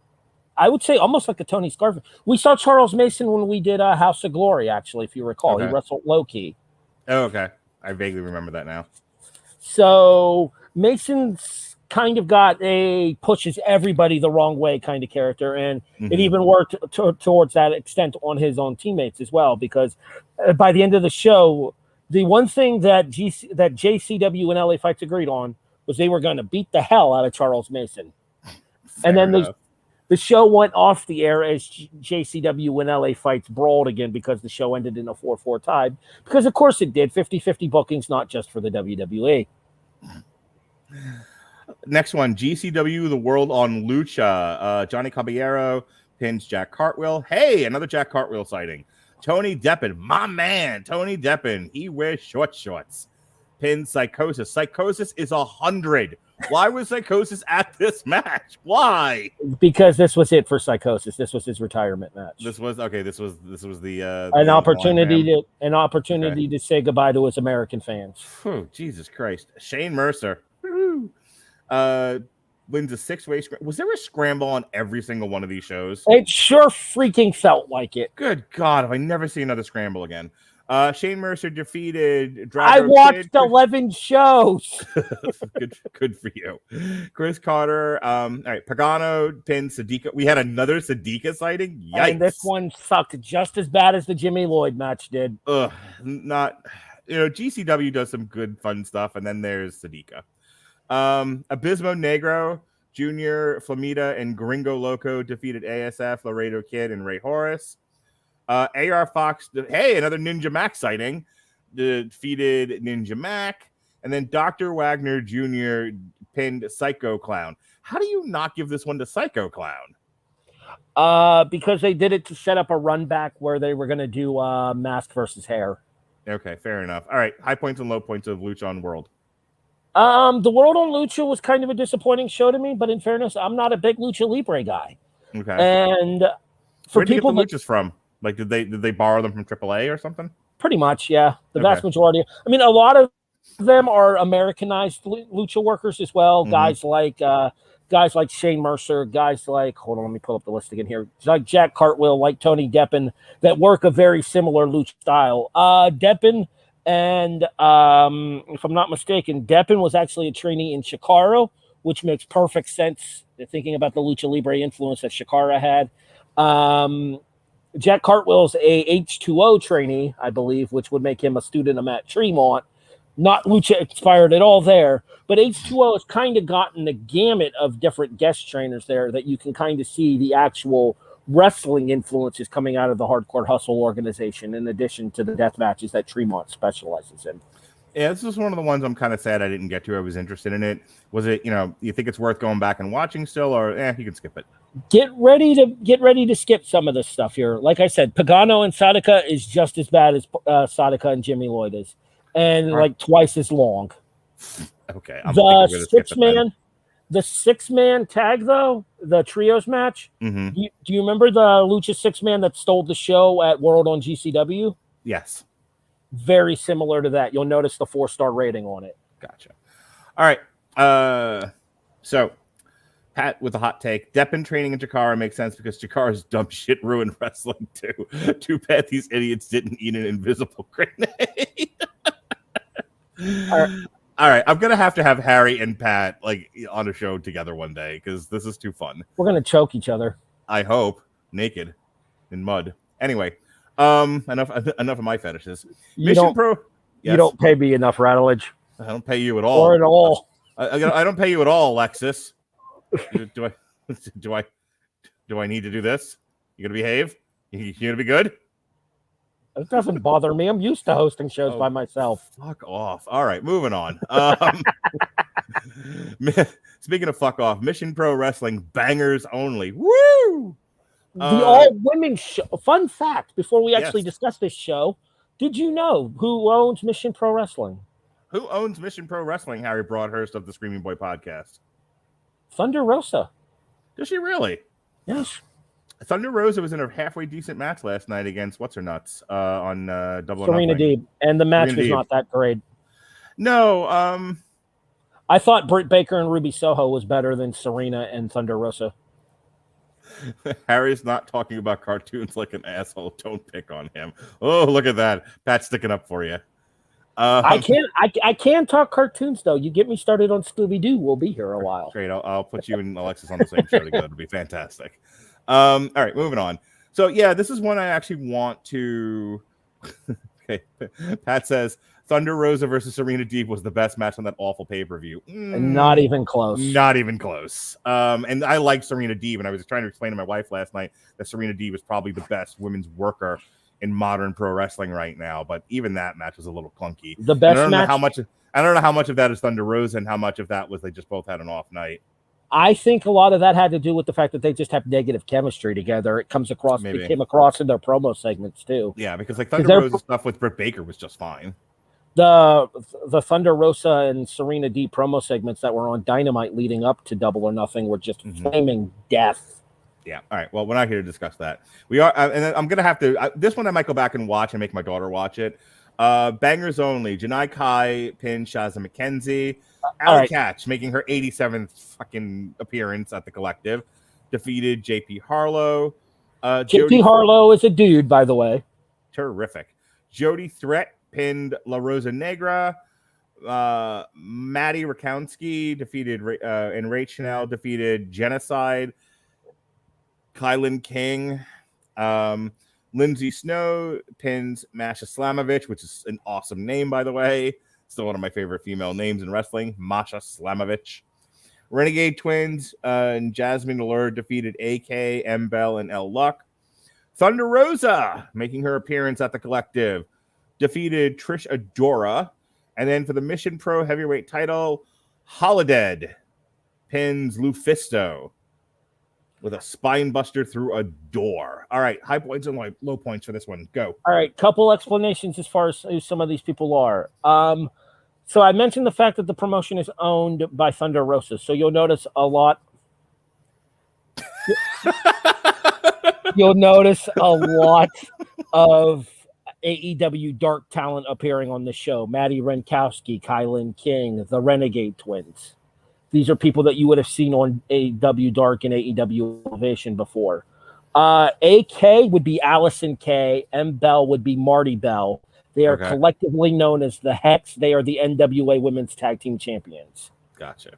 I would say, almost like a Tony Scarf. We saw Charles Mason when we did House of Glory, actually, if you recall. Okay. He wrestled Loki. Oh, okay. I vaguely remember that now. So Mason's kind of got a pushes everybody the wrong way kind of character, and it even worked towards that extent on his own teammates as well, because by the end of the show, the one thing that JCW and LA Fights agreed on was they were going to beat the hell out of Charles Mason. Fair and then enough. the show went off the air as JCW and LA Fights brawled again because the show ended in a 4-4 tie. Because, of course, it did. 50-50 bookings, not just for the WWE. Next one, GCW, the World on Lucha. Johnny Caballero pins Jack Cartwheel. Hey, another Jack Cartwheel sighting. Tony Deppen, my man, Tony Deppen. He wears short shorts. Pins Psychosis. Psychosis is 100. Why was Psychosis at this match? Why? Because this was it for Psychosis. This was his retirement match. This was the an opportunity to say goodbye to his American fans. Whew, Jesus Christ. Shane Mercer. Wins a 6-way scramble. Was there a scramble on every single one of these shows? It sure freaking felt like it. Good God, if I never see another scramble again. Shane Mercer defeated Drago I watched Kid. 11 shows. Good for you. Chris Carter. All right, Pagano pinned Sadiqa. We had another Sadiqa sighting. Yikes. And this one sucked just as bad as the Jimmy Lloyd match did. Ugh, not, GCW does some good fun stuff, and then there's Sadiqa. Abismo Negro, Junior, Flamita, and Gringo Loco defeated ASF, Laredo Kid, and Ray Horace. AR Fox, another Ninja Mac sighting, defeated Ninja Mac. And then Dr. Wagner Jr. pinned Psycho Clown. How do you not give this one to Psycho Clown? Because they did it to set up a run back where they were going to do mask versus hair. Okay, fair enough. All right, high points and low points of Lucha on World. The World on Lucha was kind of a disappointing show to me, but in fairness, I'm not a big Lucha Libre guy. Okay. And for Where'd you people get the Luchas from? Like, did they borrow them from AAA or something? Pretty much, yeah. The vast majority. I mean, a lot of them are Americanized Lucha workers as well. Mm-hmm. Guys like Shane Mercer, guys like, hold on, let me pull up the list again here. Like Jack Cartwheel, like Tony Deppen, that work a very similar Lucha style. Deppen. And if I'm not mistaken, Deppen was actually a trainee in Shikara, which makes perfect sense thinking about the Lucha Libre influence that Shikara had. Jack Cartwheel's a H2O trainee, I believe, which would make him a student of Matt Tremont. Not Lucha inspired at all there, but H2O has kind of gotten the gamut of different guest trainers there that you can kind of see the actual wrestling influences coming out of the Hardcore Hustle organization, in addition to the death matches that Tremont specializes in. Yeah, this is one of the ones I'm kind of sad I didn't get to. I was interested in it. Was it, you think it's worth going back and watching still, or you can skip it? Get ready to skip some of this stuff here. Like I said, Pagano and Sadaka is just as bad as Sadaka and Jimmy Lloyd is, and like twice as long. Okay, The 6-man tag, though, the trios match, mm-hmm. Do you remember the Lucha 6-man that stole the show at World on GCW? Yes. Very similar to that. You'll notice the 4-star rating on it. Gotcha. All right. So, Pat with a hot take. Deppen training in Chikara makes sense because Chikara's dumb shit ruined wrestling, too. Too bad these idiots didn't eat an invisible grenade. All right, I'm gonna have Harry and Pat on a show together one day because this is too fun. We're gonna choke each other. I hope, naked in mud. Anyway, enough of my fetishes. You don't pay me enough, Radulich. I don't pay you at all. Or at all. I don't pay you at all, Alexis. Do I need to do this? You gonna behave? You gonna be good? It doesn't bother me. I'm used to hosting shows by myself. Fuck off. All right, moving on. Speaking of fuck off, Mission Pro Wrestling bangers only. Woo! The all-women show. Fun fact, before we actually discuss this show, did you know who owns Mission Pro Wrestling? Who owns Mission Pro Wrestling, Harry Broadhurst of the Screaming Boy podcast? Thunder Rosa. Does she really? Yes. Thunder Rosa was in a halfway decent match last night against what's her nuts on Double or Serena Nothing. Deeb, and the match Serena was Deeb. not that great. No, I thought Britt Baker and Ruby Soho was better than Serena and Thunder Rosa. Harry's not talking about cartoons like an asshole. Don't pick on him. Oh, look at that. Pat's sticking up for you. I can talk cartoons though. You get me started on Scooby Doo, we'll be here a while. Great. I'll put you and Alexis on the same show together. It'll be fantastic. All right, moving on. So yeah, this is one I actually want to. Okay, Pat says Thunder Rosa versus Serena Deeb was the best match on that awful pay-per-view. Not even close. Not even close. And I like Serena Deeb, and I was trying to explain to my wife last night that Serena Deeb is probably the best women's worker in modern pro wrestling right now. But even that match was a little clunky. The best I don't match. I don't know how much of that is Thunder Rosa and how much of that was they just both had an off night. I think a lot of that had to do with the fact that they just have negative chemistry together. It comes across, Maybe. it came across in their promo segments too. Yeah, because like Thunder Rosa stuff with Britt Baker was just fine. The Thunder Rosa and Serena D promo segments that were on Dynamite leading up to Double or Nothing were just flaming death. Yeah. All right. Well, we're not here to discuss that. We are, and I'm gonna have to. This one I might go back and watch and make my daughter watch it. Bangers only. Janai Kai pinned Shazza McKenzie. Allie Katch making her 87th fucking appearance at the Collective. Defeated JP Harlow. JP Harlow is a dude, by the way. Terrific. Jody Threat pinned La Rosa Negra. Maddie Rakowski defeated and Ray Chanel defeated Genocide. Kylan King. Lindsay Snow pins Masha Slamovich, which is an awesome name, by the way. Still one of my favorite female names in wrestling, Masha Slamovich. Renegade Twins and Jasmine Allure defeated AK, M. Bell, and L. Luck. Thunder Rosa making her appearance at the Collective defeated Trish Adora. And then for the Mission Pro Heavyweight title, Holodead pins Lufisto with a spine buster through a door. All right, high points and low points for this one. Go. All right, couple explanations as far as who some of these people are. So I mentioned the fact that the promotion is owned by Thunder Rosa. So you'll notice a lot. You'll notice a lot of AEW dark talent appearing on the show. Maddie Renkowski, Kylan King, the Renegade Twins. These are people that you would have seen on AEW Dark and AEW Elevation before. AK would be Allison K. M. Bell would be Marty Bell. They are collectively known as the Hex. They are the NWA Women's Tag Team Champions. Gotcha.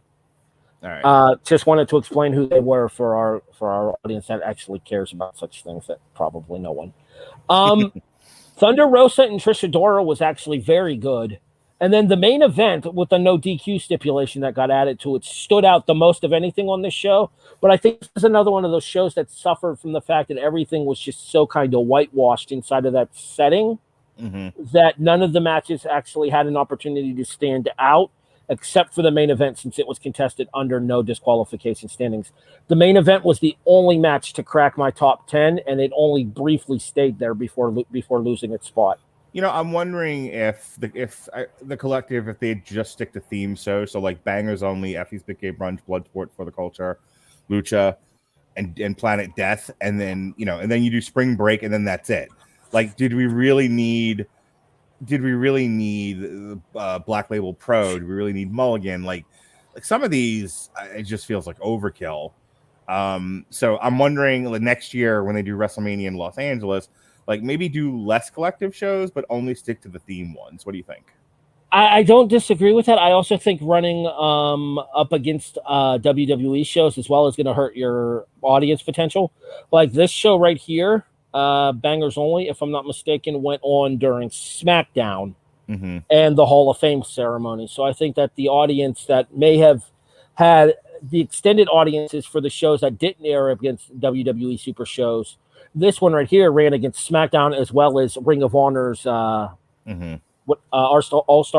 All right. Just wanted to explain who they were for our audience that actually cares about such things that probably no one. Thunder Rosa and Trish Adora was actually very good. And then the main event with the no DQ stipulation that got added to it stood out the most of anything on this show. But I think this is another one of those shows that suffered from the fact that everything was just so kind of whitewashed inside of that setting that none of the matches actually had an opportunity to stand out, except for the main event since it was contested under no disqualification standings. The main event was the only match to crack my top 10, and it only briefly stayed there before losing its spot. You know, I'm wondering if the Collective, if they just stick to themes, so like Bangers Only, Effie's Big Gay Brunch, Bloodsport for the Culture, Lucha, and Planet Death, and then and you do Spring Break, and then that's it. Like, did we really need Black Label Pro? Do we really need Mulligan? Like some of these, it just feels like overkill. So I'm wondering next year when they do WrestleMania in Los Angeles, like maybe do less collective shows, but only stick to the theme ones. What do you think? I don't disagree with that. I also think running up against WWE shows as well is going to hurt your audience potential. Like this show right here, Bangers Only, if I'm not mistaken, went on during SmackDown and the Hall of Fame ceremony. So I think that the audience that may have had the extended audiences for the shows that didn't air against WWE Super shows, this one right here ran against SmackDown as well as Ring of Honor's All-Star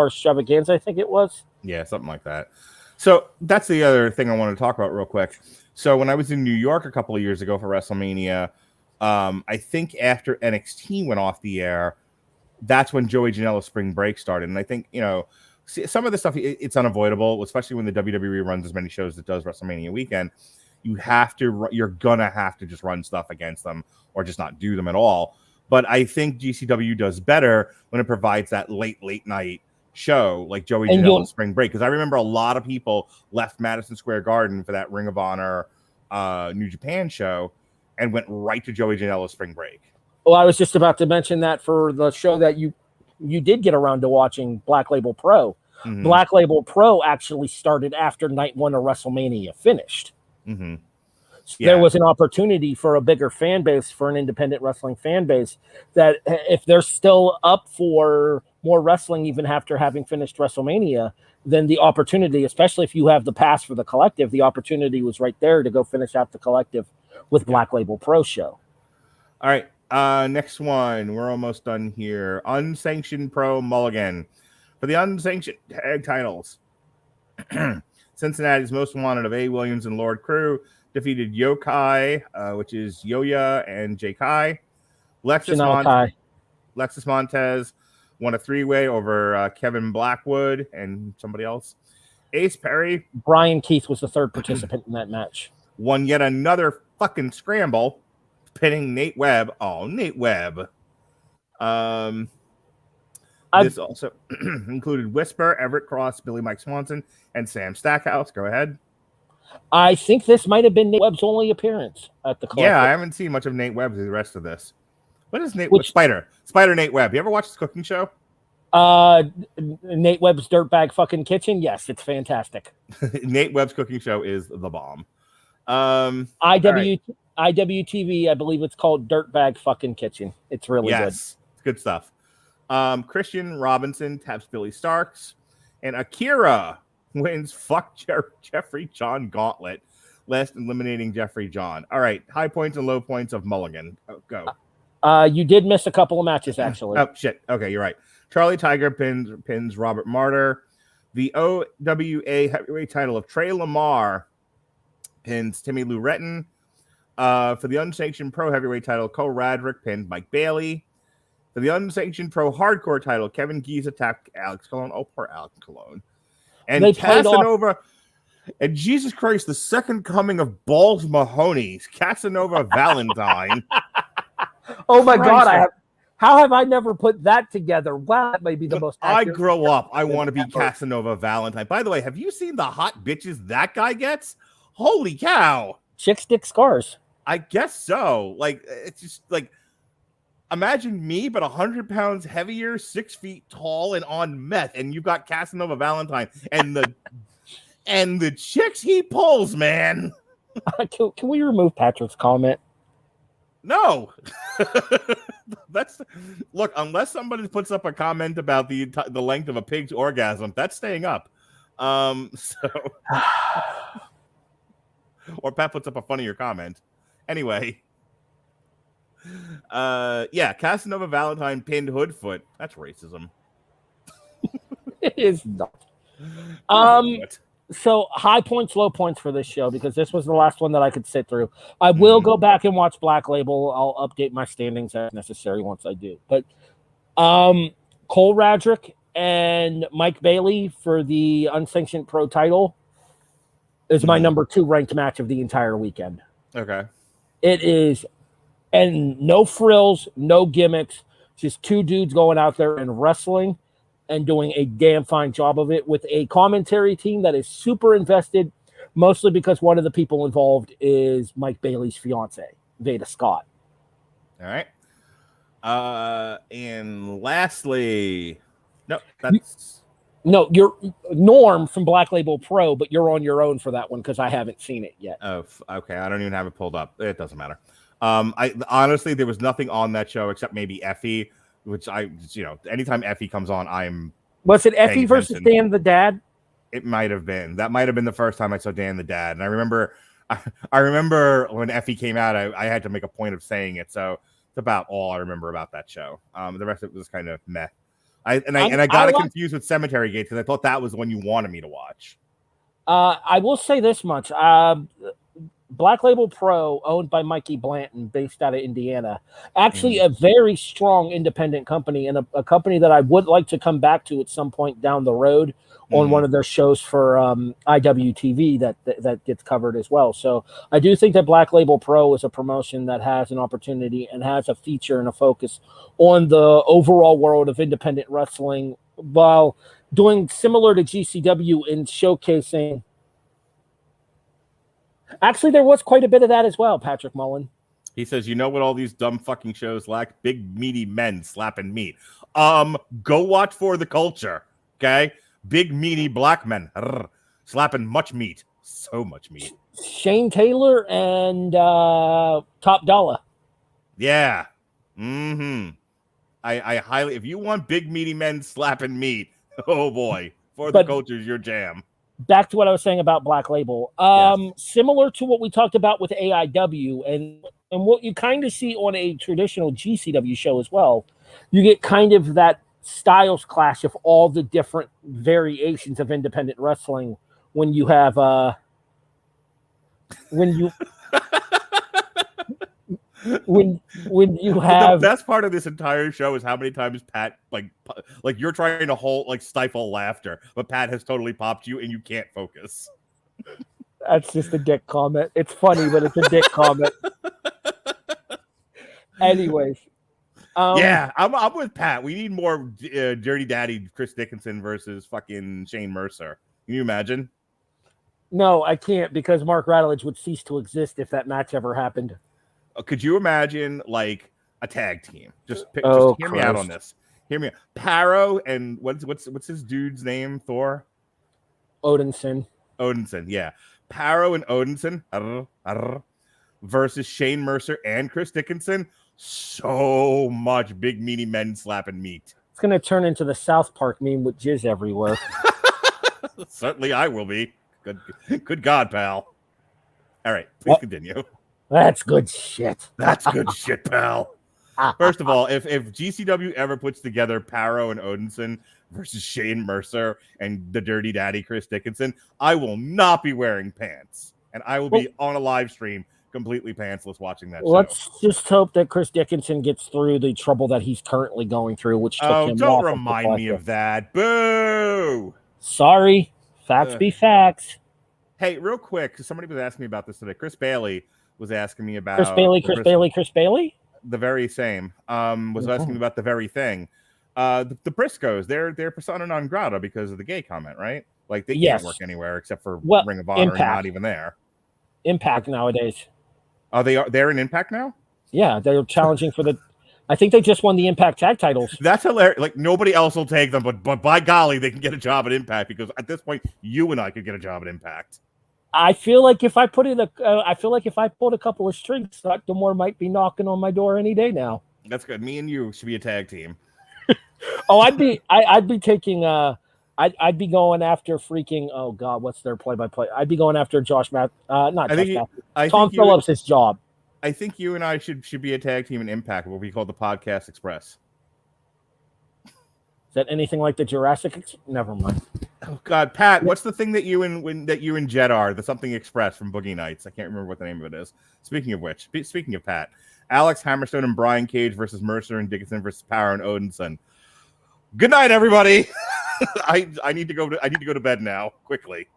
Extravaganza, I think it was. Yeah, something like that. So that's the other thing I wanted to talk about real quick. So when I was in New York a couple of years ago for WrestleMania, I think after NXT went off the air, that's when Joey Janela's Spring Break started. And I think, some of the stuff, it's unavoidable, especially when the WWE runs as many shows as it does WrestleMania weekend. you're gonna have to just run stuff against them or just not do them at all. But I think GCW does better when it provides that late night show like Joey Janela's Spring Break, because I remember a lot of people left Madison Square Garden for that Ring of Honor New Japan show and went right to Joey Janela's Spring Break. Well, I was just about to mention that for the show that you did get around to watching, Black Label Pro. Mm-hmm. Black Label Pro actually started after night 1 of WrestleMania finished. Mm-hmm. So there was an opportunity for a bigger fan base, for an independent wrestling fan base, that if they're still up for more wrestling even after having finished WrestleMania, then the opportunity, especially if you have the pass for the collective, the opportunity was right there to go finish out the collective with Black Label Pro show. All right. Next one. We're almost done here. Unsanctioned Pro Mulligan. For the unsanctioned tag titles, Cincinnati's Most Wanted of A. Williams and Lord Crew defeated Yokai, which is Yoya and Jay Kai. Lexus Montez won a 3-way over Kevin Blackwood and somebody else. Ace Perry. Brian Keith was the third participant in that match. Won yet another fucking scramble, pinning Nate Webb. Oh, Nate Webb. This also included Whisper, Everett Cross, Billy Mike Swanson, and Sam Stackhouse. Go ahead. I think this might have been Nate Webb's only appearance at the collective. Yeah, I haven't seen much of Nate Webb through the rest of this. What is Nate Webb? Spider Nate Webb. You ever watch his cooking show? Nate Webb's Dirtbag fucking Kitchen? Yes, it's fantastic. Nate Webb's cooking show is the bomb. IWTV, I believe it's called Dirtbag fucking Kitchen. It's really good. It's good stuff. Christian Robinson taps Billy Starks, and Akira wins Jeffrey John Gauntlet, last eliminating Jeffrey John. All right, high points and low points of Mulligan. Go. You did miss a couple of matches, actually. Oh, shit. Okay, you're right. Charlie Tiger pins Robert Martyr. The OWA heavyweight title of Trey Lamar pins Timmy Lou Retton. For the unsanctioned pro heavyweight title, Cole Radrick pinned Mike Bailey. For the unsanctioned pro hardcore title, Kevin Geese attacked Alex Colon. Oh, poor Alex Colon. And Casanova, and Jesus Christ, the second coming of Balls Mahoney, Casanova Valentine. Oh my God! How have I never put that together? Wow, that may be the most. I grow up, I want to be Casanova Valentine. By the way, have you seen the hot bitches that guy gets? Holy cow! Chick stick scars. I guess so. Like, it's just like, imagine me, but 100 pounds heavier, 6 feet tall, and on meth, and you've got Casanova Valentine, and the chicks he pulls, man. Can we remove Patrick's comment? No. Look, unless somebody puts up a comment about the length of a pig's orgasm, that's staying up. Or Pat puts up a funnier comment. Anyway. Casanova Valentine pinned Hoodfoot. That's racism. It is not. So high points, low points for this show, because this was the last one that I could sit through. I will go back and watch Black Label. I'll update my standings as necessary once I do. But Cole Radrick and Mike Bailey for the unsanctioned pro title is my number 2 ranked match of the entire weekend. Okay. It is, and no frills, no gimmicks, just 2 dudes going out there and wrestling and doing a damn fine job of it, with a commentary team that is super invested, mostly because one of the people involved is Mike Bailey's fiance, Veda Scott. All right. And lastly, you're Norm from Black Label Pro, but you're on your own for that one because I haven't seen it yet. Oh, okay. I don't even have it pulled up. It doesn't matter. I honestly, there was nothing on that show except maybe Effie, which anytime Effie comes on, Was it Effie versus Dan the Dad? It might have been. That might have been the first time I saw Dan the Dad. And I remember when Effie came out, I had to make a point of saying it. So it's about all I remember about that show. The rest of it was kind of meh. I got confused with Cemetery Gates because I thought that was the one you wanted me to watch. I will say this much. Black Label Pro, owned by Mikey Blanton, based out of Indiana, actually a very strong independent company, and a company that I would like to come back to at some point down the road on one of their shows for IWTV that gets covered as well. So I do think that Black Label Pro is a promotion that has an opportunity and has a feature and a focus on the overall world of independent wrestling while doing similar to GCW in showcasing. Actually, there was quite a bit of that as well, Patrick Mullen. He says, you know what all these dumb fucking shows lack? Big, meaty men slapping meat. Go watch For the Culture, okay? Big, meaty black men slapping much meat. So much meat. Shane Taylor and Top Dollar. Yeah. Mm-hmm. I highly... If you want big, meaty men slapping meat, oh boy. For the Culture is your jam. Back to what I was saying about Black Label. Yes. Similar to what we talked about with AIW and what you kind of see on a traditional GCW show as well, you get kind of that styles clash of all the different variations of independent wrestling when you have when you have the best part of this entire show is how many times Pat like you're trying to stifle laughter, but Pat has totally popped you and you can't focus. That's just a dick comment. It's funny, but it's a dick comment. Anyways, yeah, I'm with Pat. We need more Dirty Daddy Chris Dickinson versus fucking Shane Mercer. Can you imagine? No, I can't because Mark Radulich would cease to exist if that match ever happened. Could you imagine like a tag team? Just hear me out on this. Hear me out. Paro and what's his dude's name? Thor? Odinson, yeah. Paro and Odinson versus Shane Mercer and Chris Dickinson. So much big meaty men slapping meat. It's gonna turn into the South Park meme with jizz everywhere. Certainly I will be. Good God, pal. All right, please continue. That's good shit. That's good shit, pal. First of all, if GCW ever puts together Paro and Odinson versus Shane Mercer and the Dirty Daddy Chris Dickinson, I will not be wearing pants. And I will be on a live stream completely pantsless watching that show. Let's just hope that Chris Dickinson gets through the trouble that he's currently going through, which took him don't remind me of that. Boo! Sorry. Facts be facts. Hey, real quick, because somebody was asking me about this today. Chris Bailey was asking me about... Chris Bailey? The very same. Was asking me about the very thing. The Briscoes, they're persona non grata because of the gay comment, right? Like, they can't work anywhere except for Ring of Honor. Impact. And not even there. Impact nowadays. Oh, they're in Impact now? Yeah, they're challenging for the... I think they just won the Impact tag titles. That's hilarious. Like, nobody else will take them, but by golly, they can get a job at Impact because at this point, you and I could get a job at Impact. I feel like if I pulled a couple of strings, Dr. Moore might be knocking on my door any day now. That's good. Me and you should be a tag team. I'd be taking I'd be going after freaking oh god, what's their play-by-play? I'd be going after Tom Phillips' job. I think you and I should be a tag team in Impact, what we call the Podcast Express. Is that anything like the Jurassic? Never mind. Oh God, Pat, what's the thing that you and Jet are? The Something Express from Boogie Nights. I can't remember what the name of it is. Speaking of which, speaking of Pat, Alex Hammerstone and Brian Cage versus Mercer and Dickinson versus Power and Odinson. Good night, everybody. I need to go to bed now quickly.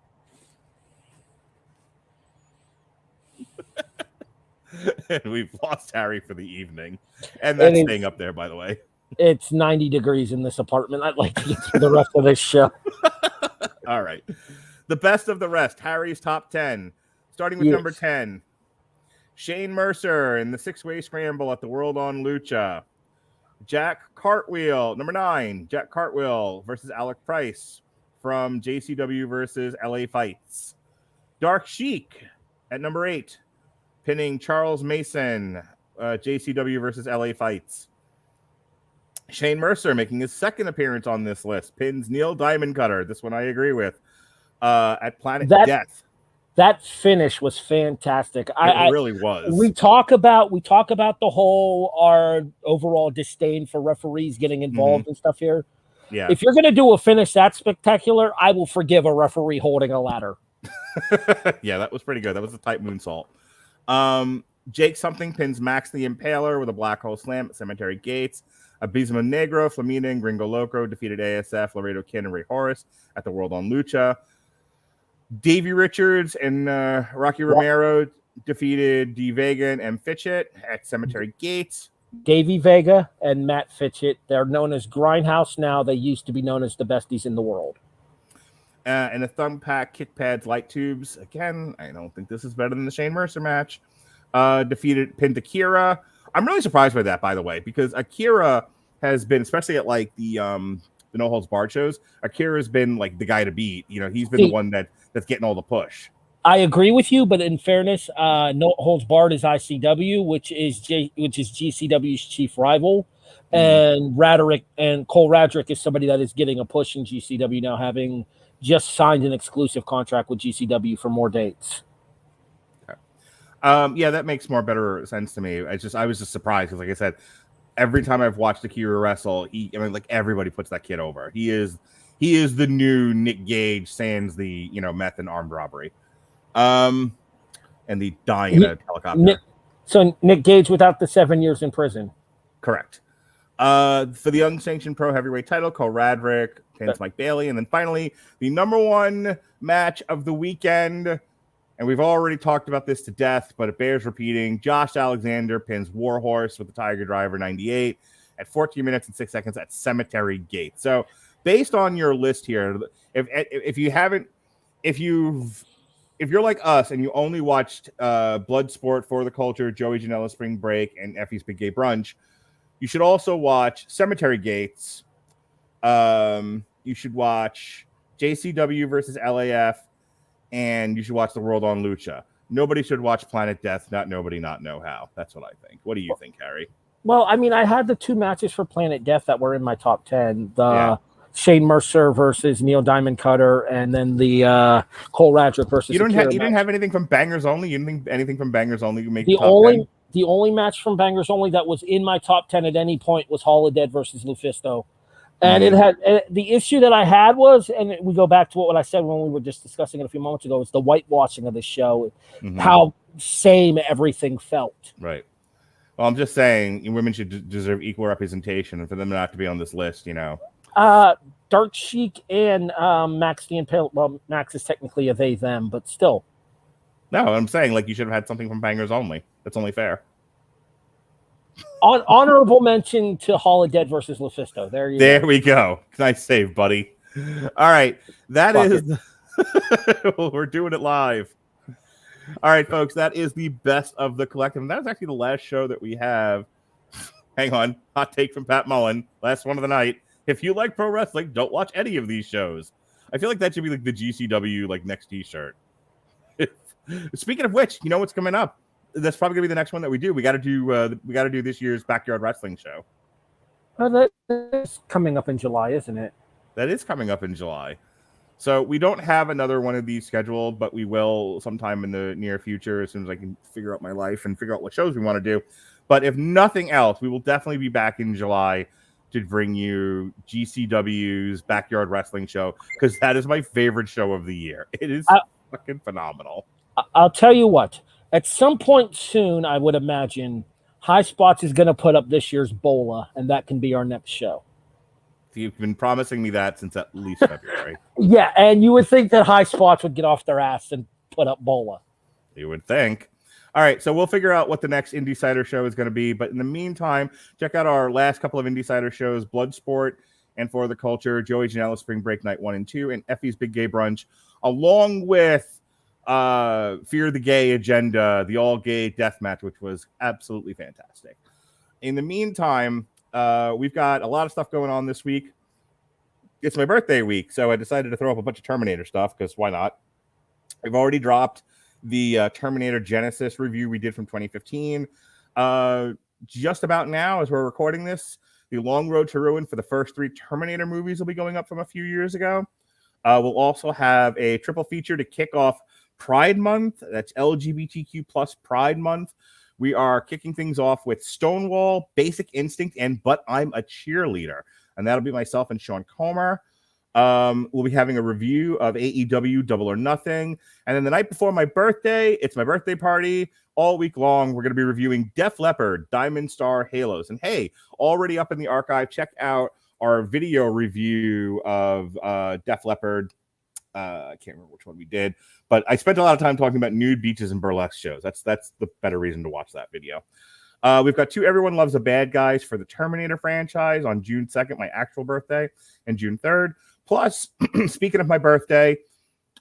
And we've lost Harry for the evening, and that's staying up there, by the way. It's 90 degrees in this apartment. I'd like to get through the rest of this show. All right. The best of the rest. Harry's top 10. Starting with number 10. Shane Mercer in the 6-way scramble at the World on Lucha. Jack Cartwheel. Number 9. Jack Cartwheel versus Alec Price from JCW versus LA Fights. Dark Sheik at number 8. Pinning Charles Mason. JCW versus LA Fights. Shane Mercer making his second appearance on this list. Pins Neil Diamond Cutter. This one I agree with. At Planet Death. That finish was fantastic. It really was. We talk about the whole our overall disdain for referees getting involved and stuff here. Yeah. If you're gonna do a finish that spectacular, I will forgive a referee holding a ladder. Yeah, that was pretty good. That was a tight moonsault. Jake Something pins Max the Impaler with a black hole slam at Cemetery Gates. Abismo Negro, Flamina, and Gringo Loco defeated ASF, Laredo Kid, and Ray Horace at the World on Lucha. Davey Richards and Rocky Romero defeated D. Vega and M. Fitchett at Cemetery Gates. Davey Vega and Matt Fitchett. They're known as Grindhouse now. They used to be known as the besties in the world. And the Thumb Pack, Kick Pads, Light Tubes. Again, I don't think this is better than the Shane Mercer match. Pinned Akira. I'm really surprised by that, by the way, because Akira has been, especially at like the No Holds Barred shows, Akira's been like the guy to beat. You know, he's been the one that's getting all the push. I agree with you, but in fairness, No Holds Barred is ICW, which is GCW's chief rival, and Radulich and Cole Radulich is somebody that is getting a push in GCW now, having just signed an exclusive contract with GCW for more dates. Okay. Yeah, that makes better sense to me. I was just surprised because, like I said, every time I've watched Akira wrestle, like everybody puts that kid over. He is the new Nick Gage, sans the meth and armed robbery. And the dying in a helicopter. So Nick Gage without the 7 years in prison. Correct. For the unsanctioned pro heavyweight title, Cole Radrick pins Mike Bailey. And then finally, the number one match of the weekend. And we've already talked about this to death, but it bears repeating. Josh Alexander pins Warhorse with the Tiger Driver 98 at 14 minutes and 6 seconds at Cemetery Gate. So based on your list here, if you're like us and you only watched Bloodsport, For the Culture, Joey Janela Spring Break, and Effie's Big Gay Brunch, you should also watch Cemetery Gates. You should watch JCW versus LAF, and you should watch The World on Lucha. Nobody should watch Planet Death, not nobody, not know how. That's what I think. What do you think, Harry? Well, I mean, I had the two matches for Planet Death that were in my top 10. Shane Mercer versus Neil Diamond Cutter, and then the Cole Radrick versus. You didn't have anything from Bangers Only. You didn't think anything from Bangers Only. You make the only match from Bangers Only that was in my top 10 at any point was Hall of Dead versus Lufisto, and it had the issue that I had was, and we go back to what I said when we were just discussing it a few moments ago. It's the whitewashing of the show, how same everything felt. Right. Well, I'm just saying, women should deserve equal representation, and for them not to be on this list, Dark Sheik and Max the Impale. Well, Max is technically a they them, but still. No, I'm saying like you should have had something from Bangers Only. That's only fair. Honorable mention to Hall of Dead versus Lufisto. There we go. Nice save, buddy. All right, we're doing it live. All right, folks, that is the best of the collective. And that is actually the last show that we have. Hang on, hot take from Pat Mullen. Last one of the night. If you like pro wrestling, don't watch any of these shows. I feel like that should be like the GCW next T-shirt. Speaking of which, you know what's coming up? That's probably gonna be the next one that we do. We got to do this year's Backyard Wrestling show. Well, that's coming up in July, isn't it? That is coming up in July. So we don't have another one of these scheduled, but we will sometime in the near future as soon as I can figure out my life and figure out what shows we want to do. But if nothing else, we will definitely be back in July to bring you GCW's Backyard Wrestling show, because that is my favorite show of the year. It is fucking phenomenal. I'll tell you what, at some point soon, I would imagine High Spots is going to put up this year's Bola, and that can be our next show. You've been promising me that since at least February. Yeah, and you would think that High Spots would get off their ass and put up Bola. You would think. All right, so we'll figure out what the next Indie Cider show is going to be. But in the meantime, check out our last couple of Indie Cider shows, Bloodsport and For the Culture, Joey Janela Spring Break Night 1 and 2, and Effie's Big Gay Brunch, along with Fear the Gay Agenda, the all-gay death match, which was absolutely fantastic. In the meantime, we've got a lot of stuff going on this week. It's my birthday week, so I decided to throw up a bunch of Terminator stuff, because why not? I've already dropped the Terminator Genesis review we did from 2015. Just about now, as we're recording this, the Long Road to Ruin for the first 3 Terminator movies will be going up from a few years ago. We'll also have a triple feature to kick off Pride Month. That's LGBTQ plus Pride Month. We are kicking things off with Stonewall, Basic Instinct, and But I'm a Cheerleader. And that'll be myself and Sean Comer. We'll be having a review of AEW Double or Nothing. And then the night before my birthday, it's my birthday party. All week long, we're going to be reviewing Def Leppard, Diamond Star Halos. And hey, already up in the archive, check out our video review of Def Leppard. I can't remember which one we did, but I spent a lot of time talking about nude beaches and burlesque shows. That's the better reason to watch that video. We've got 2 Everyone Loves a Bad Guys for the Terminator franchise on June 2nd, my actual birthday, and June 3rd. Plus, speaking of my birthday,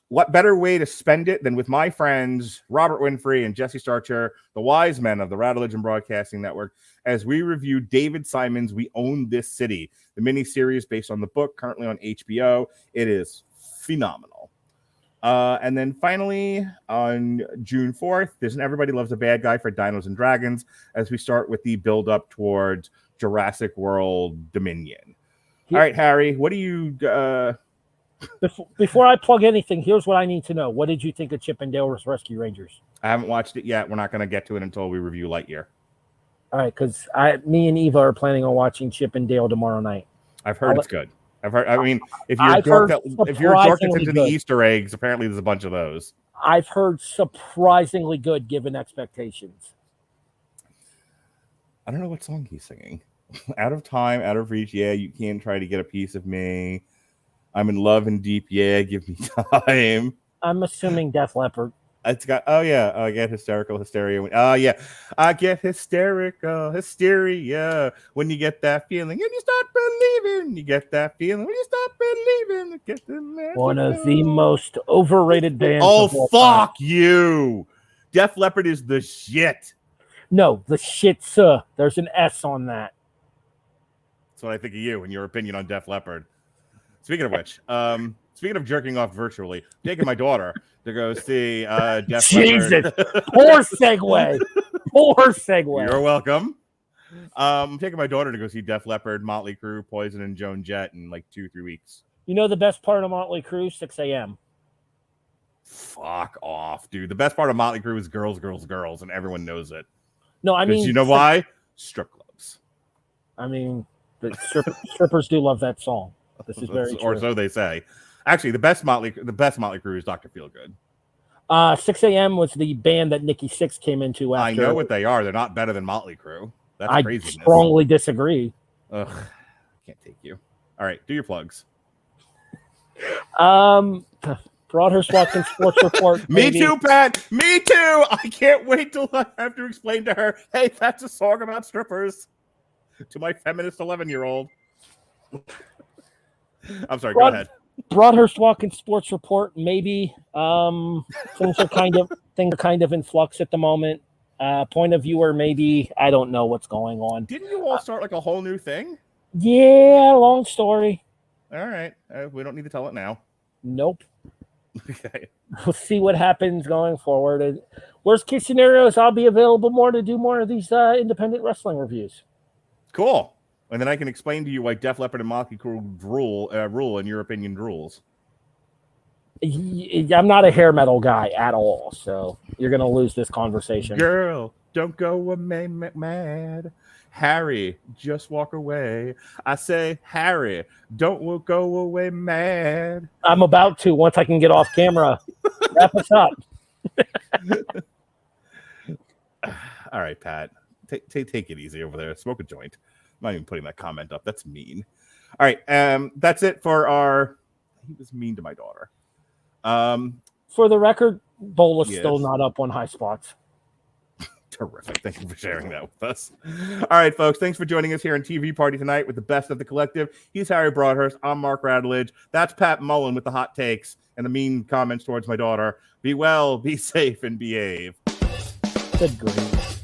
what better way to spend it than with my friends, Robert Winfrey and Jesse Starcher, the wise men of the Radulich Broadcasting Network, as we review David Simon's We Own This City, the miniseries based on the book currently on HBO. It is phenomenal. And then finally, on June 4th, there's an Everybody Loves a Bad Guy for Dinos and Dragons as we start with the build-up towards Jurassic World Dominion. All right, Harry, what do you... Before I plug anything, here's what I need to know. What did you think of Chip and Dale's Rescue Rangers? I haven't watched it yet. We're not going to get to it until we review Lightyear. All right, because me and Eva are planning on watching Chip and Dale tomorrow night. I've heard it's good. I've heard. I mean, if you're a dork that's into the Easter eggs, apparently there's a bunch of those. I've heard surprisingly good given expectations. I don't know what song he's singing. Out of time, out of reach. Yeah, you can't try to get a piece of me. I'm in love and deep. Yeah, give me time. I'm assuming Def Leppard. It's got, oh yeah, I get hysterical hysteria. Oh yeah, I get hysterical hysteria when you get that feeling and you start believing. You get that feeling when you start believing. Get the one of the most overrated bands. Oh fuck you! Def Leppard is the shit. No, the shit, sir. There's an S on that. That's what I think of you and your opinion on Def Leppard. Speaking of which, speaking of jerking off virtually, I'm taking my daughter to go see Def Jesus. Leppard. Poor segue. Poor segue. You're welcome. I'm taking my daughter to go see Def Leppard, Motley Crue, Poison, and Joan Jett in like 2-3 weeks. You know the best part of Motley Crue? 6 a.m. Fuck off, dude. The best part of Motley Crue is girls, girls, girls, and everyone knows it. No, I mean... You know why? Strip clubs. I mean, the strippers do love that song. This is very true. Or so they say. Actually, the best Motley Crue is Dr. Feelgood. 6 a.m. was the band that Nikki Sixx came into after. I know what they are. They're not better than Motley Crue. That's craziness. I strongly disagree. Ugh, can't take you. All right, do your plugs. Broadhurst Watkins Sports Report. Me too, Pat. Me too. I can't wait till I have to explain to her, hey, that's a song about strippers. To my feminist 11-year-old. I'm sorry, go ahead. Broadhurst Watkins Sports Report, maybe. Things are kind of in flux at the moment. Point of viewer, maybe. I don't know what's going on. Didn't you all start like a whole new thing? Yeah, long story. All right. We don't need to tell it now. Nope. Okay. We'll see what happens going forward. And worst case scenario is I'll be available more to do more of these independent wrestling reviews. Cool. And then I can explain to you why Def Leppard and Motley Crue rule, in your opinion, rules. I'm not a hair metal guy at all, so you're going to lose this conversation. Girl, don't go mad. Harry, just walk away. I say, Harry, don't go away mad. I'm about to once I can get off camera. Wrap us up. All right, Pat. Take it easy over there. Smoke a joint. I'm not even putting that comment up. That's mean. All right. That's it for our... He was mean to my daughter. For the record, Bowl is still not up on high spots. Terrific. Thank you for sharing that with us. All right, folks. Thanks for joining us here on TV Party tonight with the best of the collective. He's Harry Broadhurst. I'm Mark Radulich. That's Pat Mullen with the hot takes and the mean comments towards my daughter. Be well, be safe, and behave. Good grief.